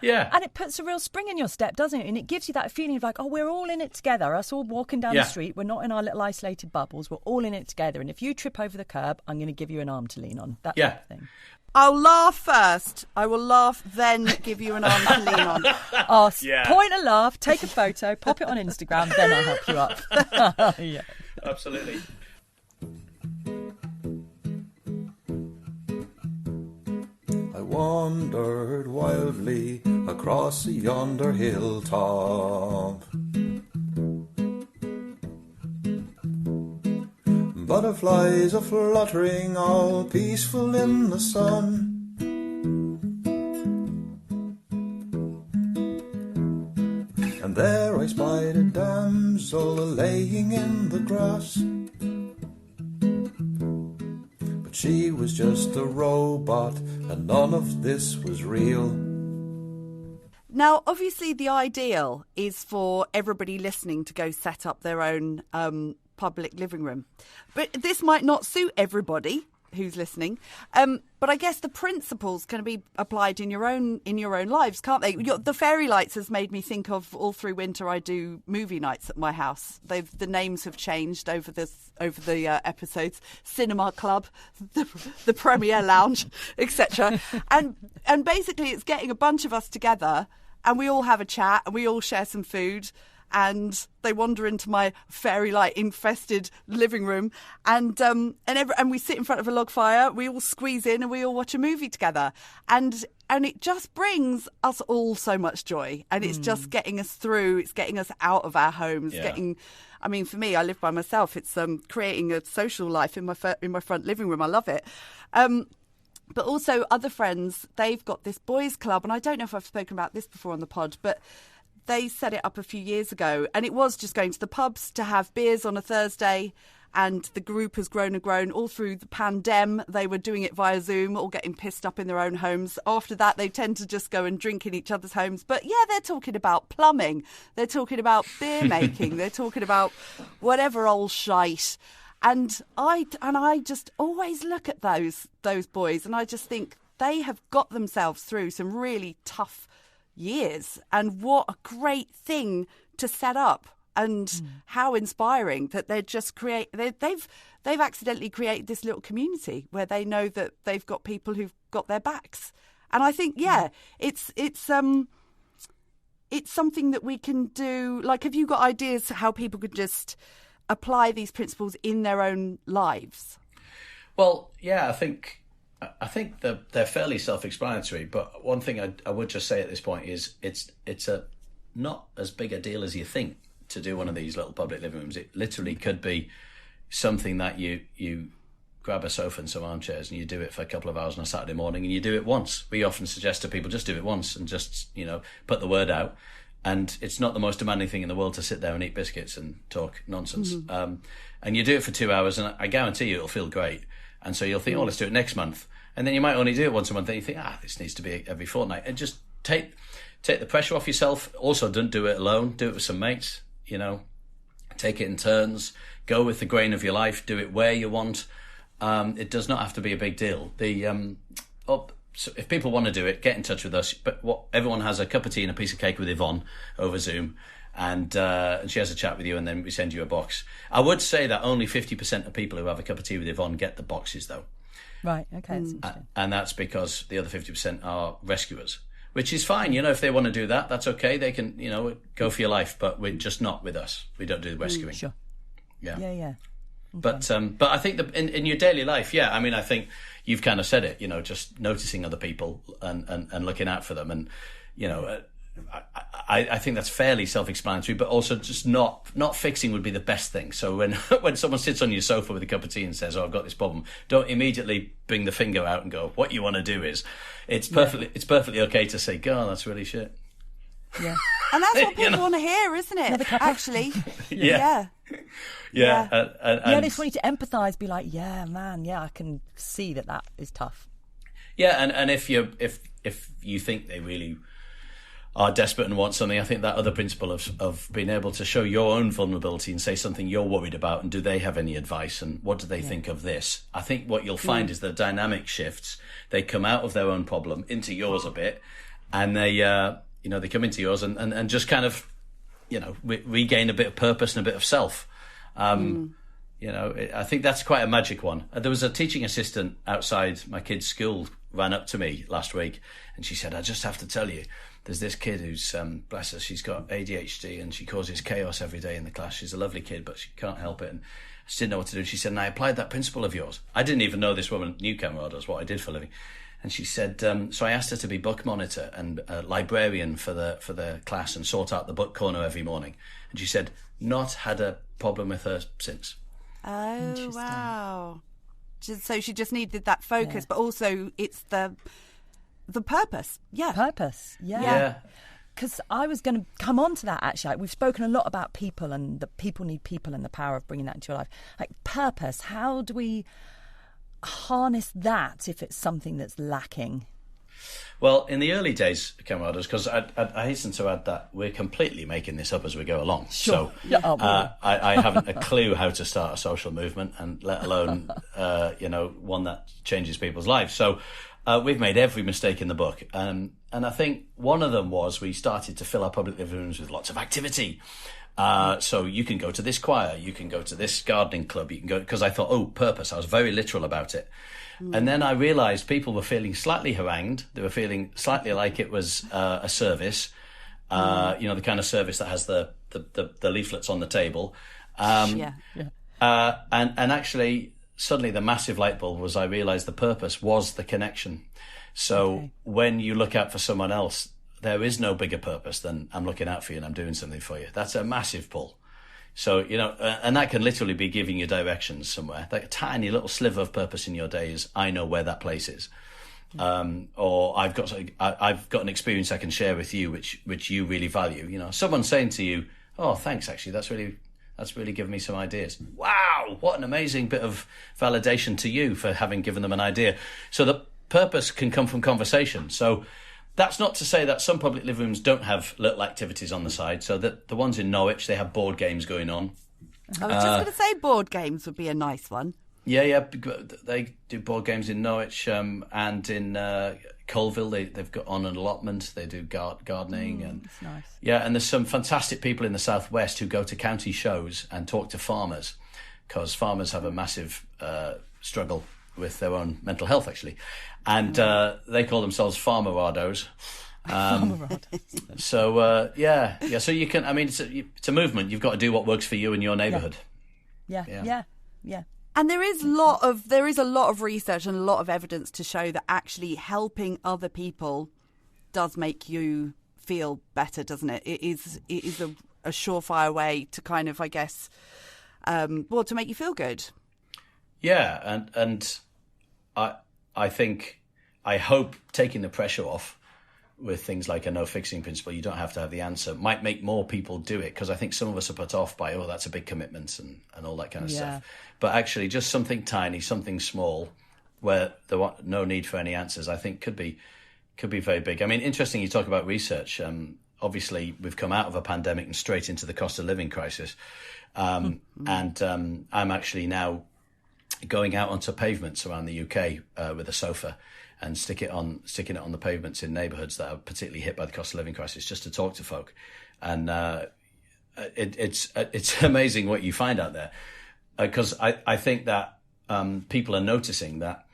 Yeah. And it puts a real spring in your step, doesn't it? And it gives you that feeling of like, oh, we're all in it together. Us all walking down the street. We're not in our little isolated bubbles. We're all in it together. And if you trip over the curb, I'm going to give you an arm to lean on. That sort of thing. I'll laugh first. I will laugh, then give you an arm to lean on. Point a laugh, take a photo, pop it on Instagram, then I'll help you up. Yeah. Absolutely. I wandered wildly across yonder hilltop. Butterflies are fluttering all peaceful in the sun. And there I spied a damsel laying in the grass. But she was just a robot, and none of this was real. Now, obviously, the ideal is for everybody listening to go set up their own public living room. But this might not suit everybody who's listening. But I guess the principles can be applied in your own lives, can't they? The fairy lights has made me think of all through winter. I do movie nights at my house. The names have changed over the episodes. Cinema Club, the Premier Lounge, etc. And basically, it's getting a bunch of us together, and we all have a chat, and we all share some food. And they wander into my fairy light infested living room, and we sit in front of a log fire. We all squeeze in and we all watch a movie together, and it just brings us all so much joy. And it's just getting us through. It's getting us out of our homes. Yeah. I mean, for me, I live by myself. It's creating a social life in my front living room. I love it. But also other friends, they've got this boys' club, and I don't know if I've spoken about this before on the pod, but they set it up a few years ago, and it was just going to the pubs to have beers on a Thursday, and the group has grown and grown all through the pandemic. They were doing it via Zoom, all getting pissed up in their own homes. After that, they tend to just go and drink in each other's homes. But yeah, they're talking about plumbing, they're talking about beer making, they're talking about whatever old shite. And I just always look at those boys, and I just think they have got themselves through some really tough years, and what a great thing to set up, and how inspiring that they've accidentally created this little community where they know that they've got people who've got their backs. And I think it's something that we can do. Like, have you got ideas how people could just apply these principles in their own lives? Well, yeah, I think they're fairly self-explanatory, but one thing I would just say at this point is it's a not as big a deal as you think to do one of these little public living rooms. It literally could be something that you grab a sofa and some armchairs and you do it for a couple of hours on a Saturday morning, and you do it once. We often suggest to people, just do it once and just, put the word out. And it's not the most demanding thing in the world to sit there and eat biscuits and talk nonsense. And you do it for 2 hours, and I guarantee you it'll feel great. And so you'll think, let's do it next month. And then you might only do it once a month, and you think, this needs to be every fortnight. And just take the pressure off yourself. Also, don't do it alone. Do it with some mates, Take it in turns. Go with the grain of your life. Do it where you want. It does not have to be a big deal. So if people want to do it, get in touch with us. But everyone has a cup of tea and a piece of cake with Yvonne over Zoom, and she has a chat with you, and then we send you a box. I would say that only 50% of people who have a cup of tea with Yvonne get the boxes, though. Right. Okay. That's interesting. And that's because the other 50% are rescuers, which is fine. You know, if they want to do that, that's okay. They can, you know, go for your life, but we're just not with us. We don't do the rescuing. Sure. Yeah. Yeah. Okay. But I think that in your daily life, I mean, I think you've kind of said it, you know, just noticing other people and looking out for them. And, you know, I think that's fairly self-explanatory, but also just not fixing would be the best thing. So when someone sits on your sofa with a cup of tea and says, "Oh, I've got this problem," don't immediately bring the finger out and go, "What you want to do is," it's perfectly okay to say, "God, that's really shit." Yeah, and that's what people want to hear, isn't it? Actually, yeah. They just want you to empathise, be like, "Yeah, man, I can see that is tough." Yeah, and if you think they really are desperate and want something, I think that other principle of being able to show your own vulnerability and say something you're worried about, and do they have any advice, and what do they think of this? I think what you'll find is the dynamic shifts. They come out of their own problem into yours a bit, and they they come into yours and just kind of, you know, regain a bit of purpose and a bit of self. You know, I think that's quite a magic one. There was a teaching assistant outside my kid's school ran up to me last week, and she said, "I just have to tell you, there's this kid who's, bless her, she's got ADHD and she causes chaos every day in the class. She's a lovely kid, but she can't help it." And I just didn't know what to do. She said, "And I applied that principle of yours." I didn't even know this woman knew Camerados, what I did for a living. And she said, so I asked her to be book monitor and librarian for the class and sort out the book corner every morning. And she said, not had a problem with her since. Oh, wow. So she just needed that focus, but also it's the purpose. Yeah. Purpose. Yeah. Because I was going to come on to that, actually. Like, we've spoken a lot about people and that people need people and the power of bringing that into your life. Like, purpose, how do we harness that if it's something that's lacking? Well, in the early days, Camerados, because I hasten to add that we're completely making this up as we go along. Sure. So I haven't a clue how to start a social movement, and let alone one that changes people's lives. So we've made every mistake in the book, and I think one of them was we started to fill our public living rooms with lots of activity. So you can go to this choir, you can go to this gardening club, you can go, because I thought, purpose. I was very literal about it. And then I realised people were feeling slightly harangued. They were feeling slightly like it was a service, the kind of service that has the leaflets on the table. And actually, suddenly the massive light bulb was I realised the purpose was the connection. So when you look out for someone else, there is no bigger purpose than I'm looking out for you and I'm doing something for you. That's a massive pull. So, and that can literally be giving you directions somewhere. Like a tiny little sliver of purpose in your day is, I know where that place is. Or I've got an experience I can share with you, which you really value. Someone saying to you, "Oh, thanks, actually, that's really given me some ideas." Wow, what an amazing bit of validation to you for having given them an idea. So the purpose can come from conversation. So that's not to say that some public living rooms don't have little activities on the side. So that the ones in Norwich, they have board games going on. I was just going to say board games would be a nice one. Yeah, they do board games in Norwich and in Colville. They've got on an allotment. They do gardening and that's nice. Yeah, and there's some fantastic people in the southwest who go to county shows and talk to farmers, because farmers have a massive struggle with their own mental health, actually, and they call themselves farmerados. So so you can. I mean, it's a movement. You've got to do what works for you in your neighbourhood. Yeah. And there is a lot of research and a lot of evidence to show that actually helping other people does make you feel better, doesn't it? It is a surefire way to kind of, I guess, to make you feel good. Yeah, and I hope taking the pressure off with things like a no fixing principle, you don't have to have the answer, might make more people do it, because I think some of us are put off by, that's a big commitment and all that kind of stuff. But actually just something tiny, something small, where there was no need for any answers, I think could be very big. I mean, interesting you talk about research. Obviously, we've come out of a pandemic and straight into the cost of living crisis. And I'm actually now going out onto pavements around the UK with a sofa and sticking it on the pavements in neighbourhoods that are particularly hit by the cost of living crisis, just to talk to folk. And it's amazing what you find out there, because I think that people are noticing that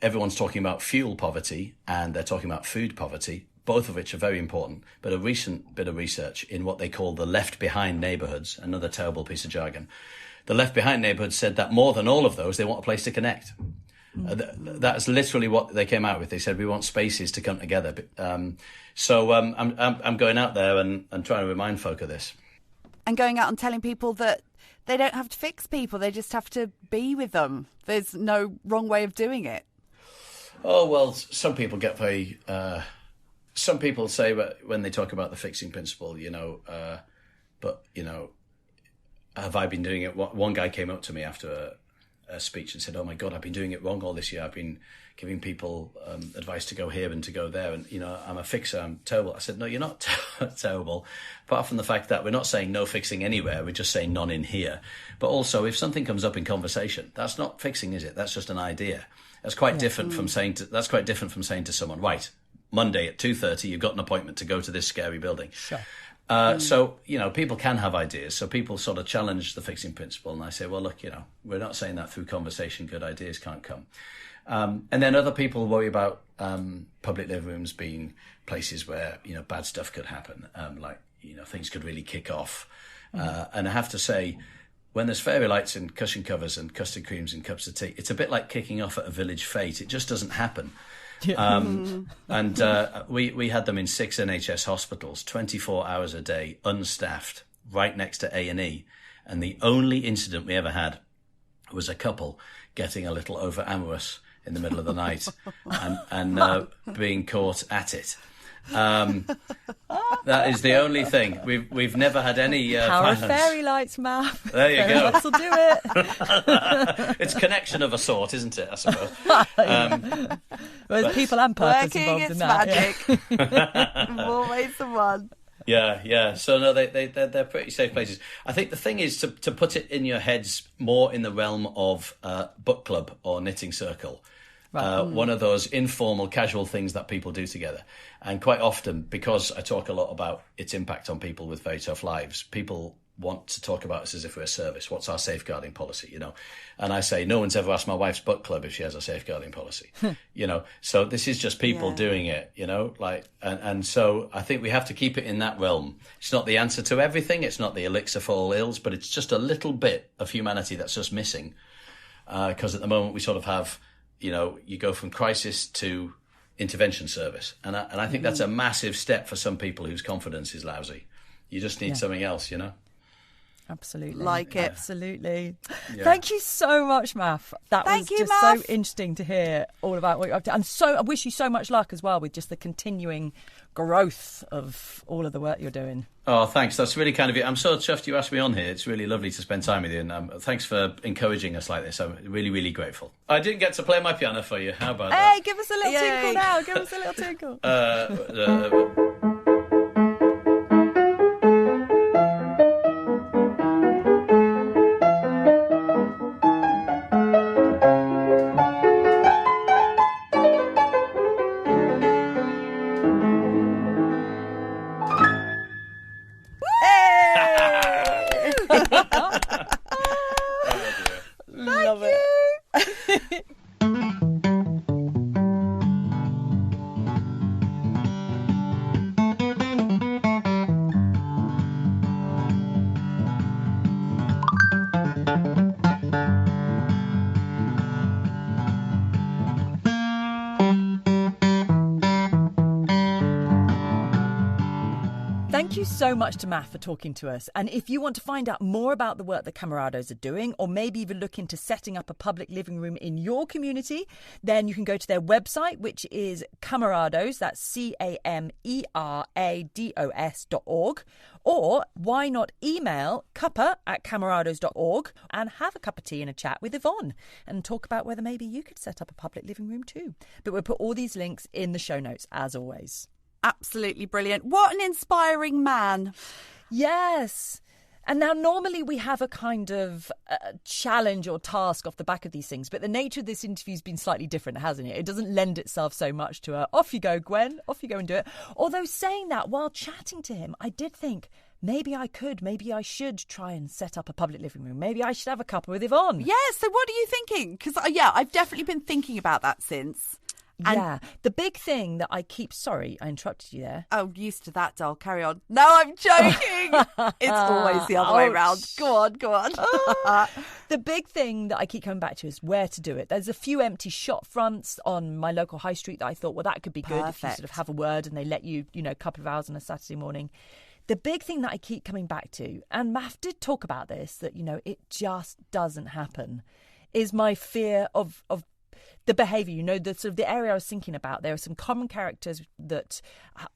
everyone's talking about fuel poverty and they're talking about food poverty, both of which are very important. But a recent bit of research in what they call the left behind neighborhoods, another terrible piece of jargon, the left behind neighborhoods said that more than all of those, they want a place to connect. That's literally what they came out with. They said, we want spaces to come together. So I'm going out there and trying to remind folk of this. And going out and telling people that they don't have to fix people. They just have to be with them. There's no wrong way of doing it. Oh, well, some people get very... some people say when they talk about the fixing principle, but, have I been doing it? One guy came up to me after a speech and said, oh, my God, I've been doing it wrong all this year. I've been giving people advice to go here and to go there. And, I'm a fixer. I'm terrible. I said, no, you're not terrible. Apart from the fact that we're not saying no fixing anywhere. We're just saying none in here. But also, if something comes up in conversation, that's not fixing, is it? That's just an idea. That's quite different from saying to someone, right, Monday at 2:30, you've got an appointment to go to this scary building. Sure. So, people can have ideas. So people sort of challenge the fixing principle. And I say, well, look, we're not saying that through conversation, good ideas can't come. And then other people worry about public living rooms being places where, bad stuff could happen. Things could really kick off. And I have to say, when there's fairy lights and cushion covers and custard creams and cups of tea, it's a bit like kicking off at a village fete. It just doesn't happen. And we had them in 6 NHS hospitals, 24 hours a day, unstaffed, right next to A&E. And the only incident we ever had was a couple getting a little over amorous in the middle of the night and being caught at it. That is the only thing. We've never had any power of fairy lights, Maff. There you go. That'll do it. It's connection of a sort, isn't it? I suppose. Well, there's people and purpose working involved its in that. magic. Always the one. Yeah. So no, they're pretty safe places. I think the thing is to put it in your heads more in the realm of book club or knitting circle. Right. One of those informal, casual things that people do together. And quite often, because I talk a lot about its impact on people with very tough lives, people want to talk about us as if we're a service. What's our safeguarding policy, And I say, no one's ever asked my wife's book club if she has a safeguarding policy, So this is just people doing it, and so I think we have to keep it in that realm. It's not the answer to everything. It's not the elixir for all ills, but it's just a little bit of humanity that's just missing. Because at the moment we sort of have... you go from crisis to intervention service. And I think that's a massive step for some people whose confidence is lousy. You just need something else, Absolutely. Like it. Absolutely. Yeah. Thank you so much, Maff. That Thank was you, just Maff. so interesting to hear all about what you're up to. And so I wish you so much luck as well with just the continuing growth of all of the work you're doing. Oh, thanks. That's really kind of you. I'm so chuffed you asked me on here. It's really lovely to spend time with you. And thanks for encouraging us like this. I'm really, really grateful. I didn't get to play my piano for you. How about that? Hey, give us a little tinkle now. Give us a little tinkle. Love it. Thank you so much to Maff for talking to us. And if you want to find out more about the work that Camerados are doing, or maybe even look into setting up a public living room in your community, then you can go to their website, which is Camerados, that's CAMERADOS.org. Or why not email cuppa@camerados.org and have a cup of tea and a chat with Yvonne and talk about whether maybe you could set up a public living room too. But we'll put all these links in the show notes, as always. Absolutely brilliant. What an inspiring man. Yes. And now normally we have a kind of challenge or task off the back of these things, but the nature of this interview has been slightly different, hasn't it? It doesn't lend itself so much to off you go, Gwen, off you go and do it. Although saying that, while chatting to him, I did think, maybe I should try and set up a public living room. Maybe I should have a cuppa with Yvonne. Yeah, so what are you thinking? Because, I've definitely been thinking about that since. And the big thing that I keep... Sorry, I interrupted you there. Oh, used to that, doll. Carry on. No, I'm joking. It's always the other way around. Go on. The big thing that I keep coming back to is where to do it. There's a few empty shop fronts on my local high street that I thought, well, that could be good if you sort of have a word and they let you, a couple of hours on a Saturday morning. The big thing that I keep coming back to, and Maff did talk about this, that, it just doesn't happen, is my fear of the behaviour. The sort of the area I was thinking about, there are some common characters that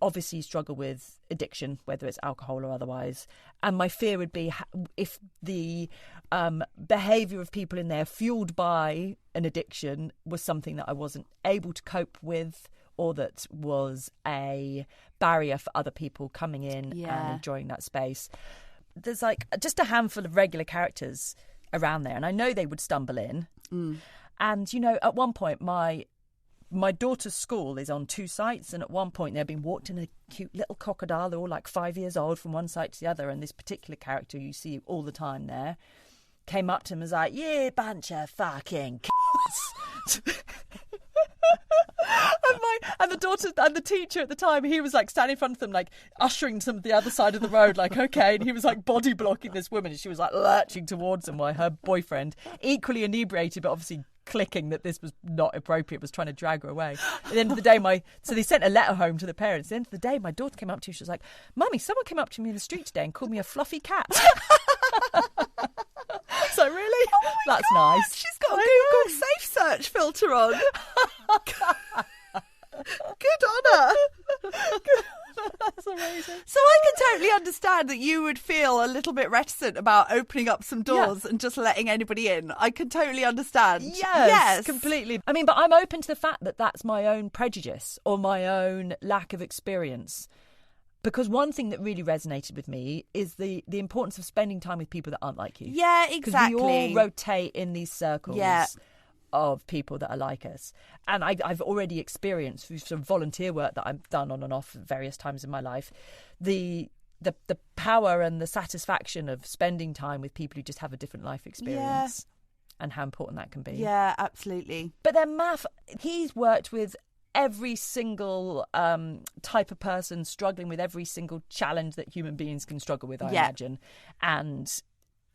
obviously struggle with addiction, whether it's alcohol or otherwise. And my fear would be if the behaviour of people in there fuelled by an addiction was something that I wasn't able to cope with, or that was a barrier for other people coming in and enjoying that space. There's like just a handful of regular characters around there, and I know they would stumble in. And, at one point, my daughter's school is on 2 sites, and at one point they're being walked in a cute little crocodile. They're all like 5 years old from one site to the other, and this particular character you see all the time there came up to him and was like, "You bunch of fucking c***s." And the daughter and the teacher at the time, he was like standing in front of them, like ushering them to the other side of the road, like, okay. And he was like body blocking this woman, and she was like lurching towards him while her boyfriend, equally inebriated, but obviously clicking that this was not appropriate, was trying to drag her away. At the end of the day, so they sent a letter home to the parents. At the end of the day, my daughter came up to me, she was like, "Mummy, someone came up to me in the street today and called me a fluffy cat." So really? Oh that's God, nice. She's got a Google Safe Search filter on. Good on her. That's amazing. So I can totally understand that you would feel a little bit reticent about opening up some doors and just letting anybody in. I can totally understand. Yes, completely. I mean, but I'm open to the fact that that's my own prejudice or my own lack of experience. Because one thing that really resonated with me is the importance of spending time with people that aren't like you. Yeah, exactly. Because we all rotate in these circles of people that are like us. And I've already experienced through some volunteer work that I've done on and off at various times in my life, the power and the satisfaction of spending time with people who just have a different life experience and how important that can be. Yeah, absolutely. But then Maff, he's worked with every single type of person, struggling with every single challenge that human beings can struggle with, I imagine.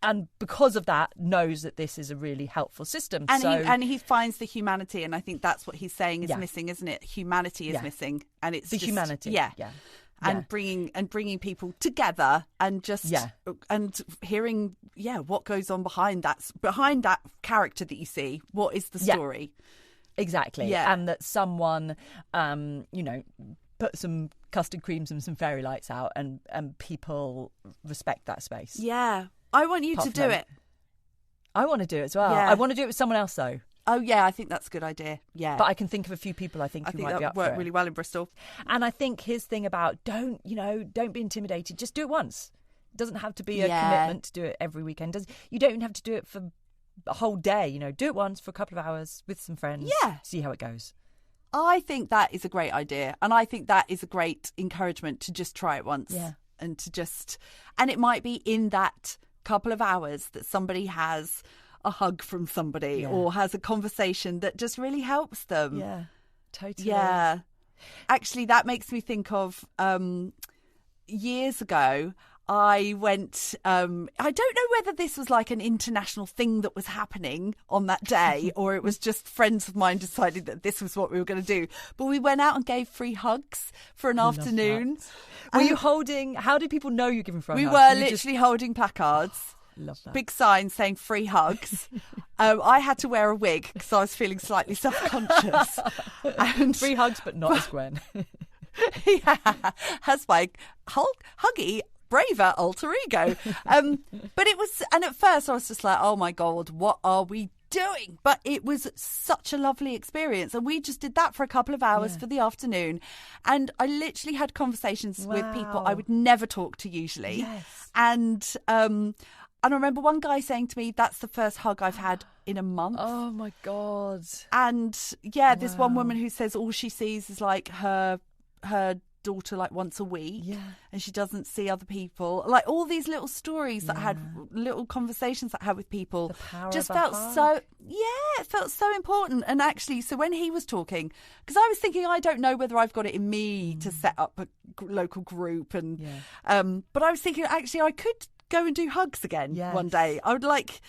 And because of that, knows that this is a really helpful system. And he finds the humanity, and I think that's what he's saying is missing, isn't it? Humanity is missing, and it's the humanity. And bringing people together, and just and hearing what goes on behind that character that you see. What is the story? Exactly. Yeah. And that someone, put some custard creams and some fairy lights out, and people respect that space. Yeah. I want you to do it. I want to do it as well. I want to do it with someone else, though. Oh, yeah, I think that's a good idea. Yeah. But I can think of a few people who might be up for it. that worked really well in Bristol. And I think his thing about don't be intimidated. Just do it once. It doesn't have to be a commitment to do it every weekend. You don't even have to do it for a whole day. Do it once for a couple of hours with some friends. Yeah. See how it goes. I think that is a great idea. And I think that is a great encouragement to just try it once. Yeah. And it might be in that couple of hours that somebody has a hug from somebody or has a conversation that just really helps them. Yeah, totally. Yeah. Actually, that makes me think of years ago, I went, I don't know whether this was like an international thing that was happening on that day or it was just friends of mine decided that this was what we were going to do. But we went out and gave free hugs for an afternoon. Were you holding, how did people know you're giving free hugs? We were literally holding placards. Love that. Big sign saying free hugs. I had to wear a wig because I was feeling slightly self-conscious. And free hugs, but not as Gwen. As my huggy, braver alter ego. But it was, and at first I was just like, oh my God, what are we doing? But it was such a lovely experience. And we just did that for a couple of hours for the afternoon. And I literally had conversations with people I would never talk to usually. Yes. And I remember one guy saying to me, that's the first hug I've had in a month. Oh, my God. And, this one woman who says all she sees is like her daughter like once a week, Yeah. and she doesn't see other people. Like all these little stories that I had, little conversations that I had with people, The power just of a felt hug. it felt so important. And actually, so when he was talking, because I was thinking, I don't know whether I've got it in me to set up a local group, and but I was thinking, actually, I could go and do hugs again one day. I would like.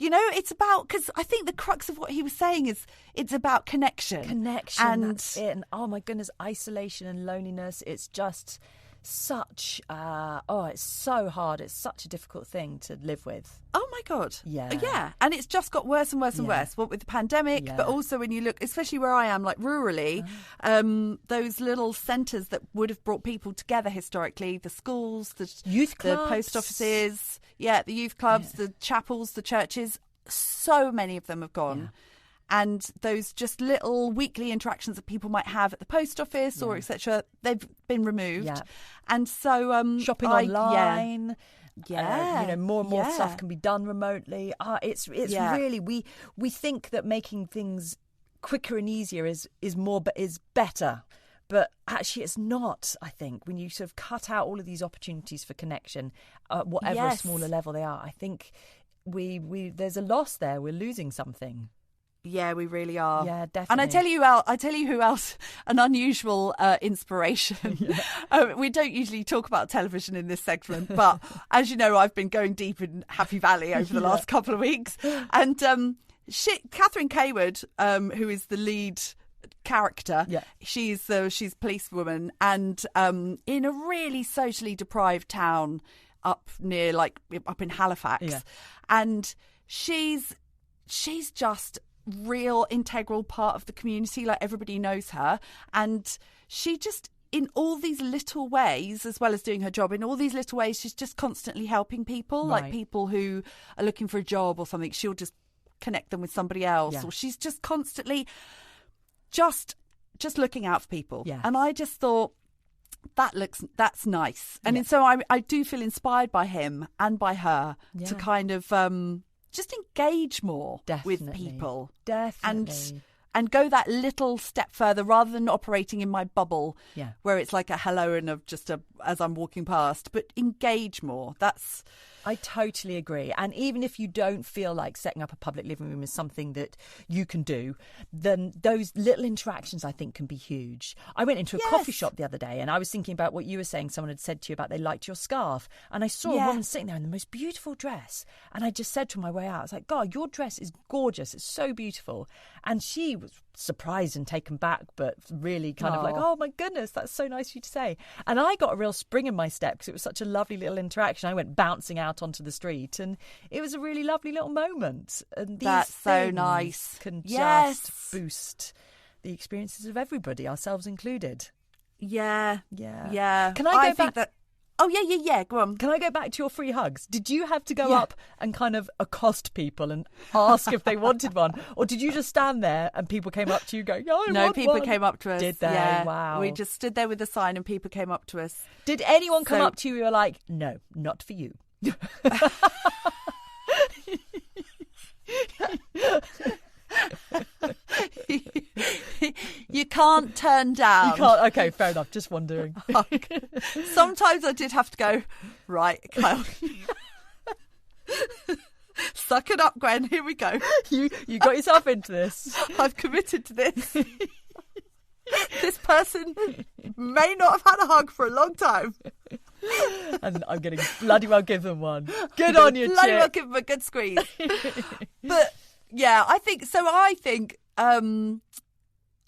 It's about, because I think the crux of what he was saying is it's about connection. That's it. And oh my goodness, isolation and loneliness. It's just such, it's so hard. It's such a difficult thing to live with. Oh my God. Yeah. And it's just got worse and worse and worse. What with the pandemic, but also when you look, especially where I am, like rurally, those little centres that would have brought people together historically, the schools, the youth clubs, the post offices, the youth clubs, the chapels, the churches, so many of them have gone. Yeah. And those just little weekly interactions that people might have at the post office or etc., they've been removed. Yeah. And so shopping online. More and more Yeah. stuff can be done remotely. It's really we think that making things quicker and easier is better. But actually, it's not, I think, when you sort of cut out all of these opportunities for connection, whatever smaller level they are. I think we there's a loss there. We're losing something. Yeah, we really are. Yeah, definitely. And I tell you who else, an unusual inspiration. We don't usually talk about television in this segment, but as you know, I've been going deep in Happy Valley over the last couple of weeks. And Catherine Cawood, who is the lead character, she's policewoman, and in a really socially deprived town up in Halifax, and she's just real integral part of the community. Like everybody knows her, and she just, in all these little ways, as well as doing her job, in all these little ways, she's just constantly helping people. Like people who are looking for a job or something, she'll just connect them with somebody else, or she's just constantly just looking out for people. And I just thought that's nice. And so I do feel inspired by him and by her to kind of just engage more with people. Definitely. And go that little step further, rather than operating in my bubble where it's like a hello and as I'm walking past, but engage more. I totally agree. And even if you don't feel like setting up a public living room is something that you can do, then those little interactions, I think, can be huge. I went into a coffee shop the other day and I was thinking about what you were saying. Someone had said to you about they liked your scarf. And I saw a woman sitting there in the most beautiful dress. And I just said to her on my way out, I was like, God, your dress is gorgeous. It's so beautiful. And she was surprised and taken back, but really kind of like, oh my goodness, that's so nice of you to say. And I got a real spring in my step because it was such a lovely little interaction. I went bouncing out onto the street and it was a really lovely little moment. And these that's so things nice. Can just boost the experiences of everybody, ourselves included. Yeah. Can I go back? Oh, yeah. Go on. Can I go back to your free hugs? Did you have to go up and kind of accost people and ask if they wanted one? Or did you just stand there and people came up to you going, No, people came up to us. Did they? Yeah. Wow. We just stood there with a sign and people came up to us. Did anyone come up to you who were like, no, not for you? You can't turn down. You can't. Okay, fair enough. Just wondering. Sometimes I did have to go, right, Kyle. Suck it up, Gwen. Here we go. You got yourself into this. I've committed to this. This person may not have had a hug for a long time. And I'm getting bloody well give them one. Good on you, bloody chick. well give them a good squeeze. But yeah, I think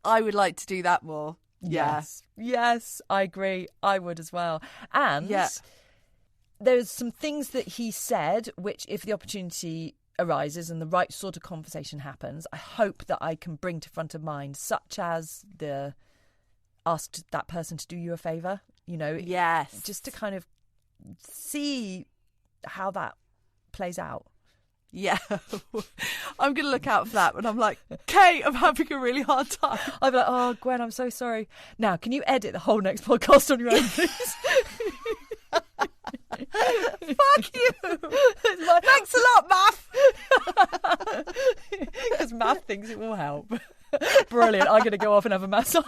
I would like to do that more. Yes, I agree. I would as well. And there's some things that he said, which if the opportunity arises and the right sort of conversation happens, I hope that I can bring to front of mind, such as the asked that person to do you a favour, just to kind of see how that plays out. Yeah, I'm going to look out for that when I'm like, Kate, I'm having a really hard time. I'll be like, oh, Gwen, I'm so sorry. Now, can you edit the whole next podcast on your own, please? Fuck you. Thanks a lot, Maff. Because Maff thinks it will help. Brilliant. I'm going to go off and have a massage.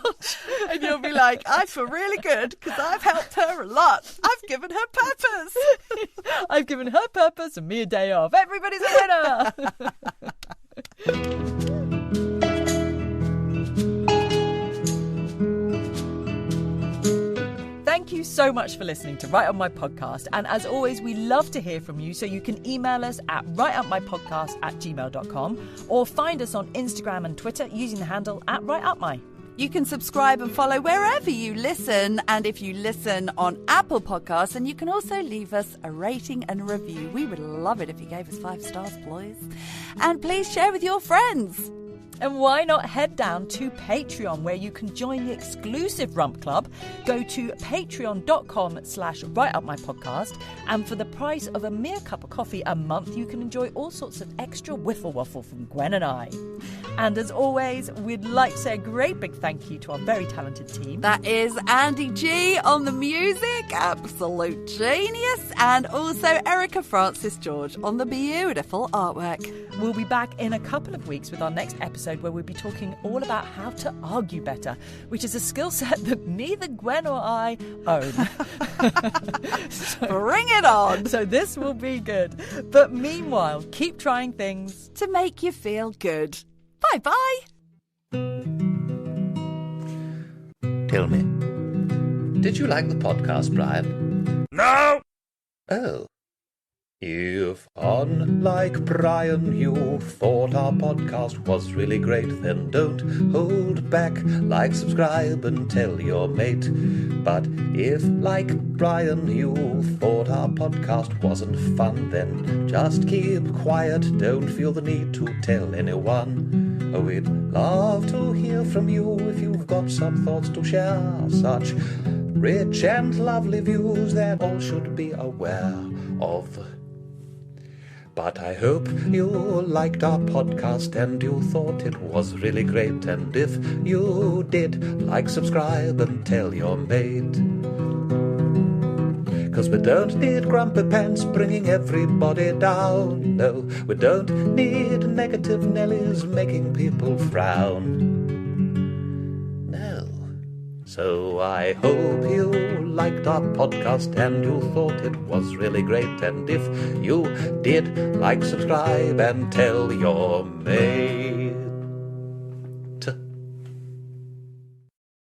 And you'll be like, I feel really good because I've helped her a lot. I've given her purpose. I've given her purpose and me a day off. Everybody's a winner. Thank you so much for listening to Write Up My Podcast. And as always, we love to hear from you. So you can email us at writeupmypodcast@gmail.com or find us on Instagram and Twitter using the handle @WriteUpMy. You can subscribe and follow wherever you listen. And if you listen on Apple Podcasts, and you can also leave us a rating and a review. We would love it if you gave us 5 stars, boys. And please share with your friends. And why not head down to Patreon, where you can join the exclusive Rump Club. Go to patreon.com/writeupmypodcast. And for the price of a mere cup of coffee a month, you can enjoy all sorts of extra whiffle waffle from Gwen and I. And as always, we'd like to say a great big thank you to our very talented team. That is Andy G on the music, absolute genius. And also Erica Francis George on the beautiful artwork. We'll be back in a couple of weeks with our next episode, where we'll be talking all about how to argue better, which is a skill set that neither Gwen or I own. Bring it on! So this will be good. But meanwhile, keep trying things to make you feel good. Bye-bye! Tell me, did you like the podcast, Brian? No! Oh. If, unlike Brian, you thought our podcast was really great, then don't hold back. Like, subscribe, and tell your mate. But if, like Brian, you thought our podcast wasn't fun, then just keep quiet. Don't feel the need to tell anyone. We'd love to hear from you if you've got some thoughts to share. Such rich and lovely views that all should be aware of. But I hope you liked our podcast and you thought it was really great. And if you did, like, subscribe, and tell your mate. 'Cause we don't need grumpy pants bringing everybody down. No, we don't need negative Nellies making people frown. No. So I hope you liked our podcast and you thought it was really great. And if you did, like, subscribe, and tell your mate.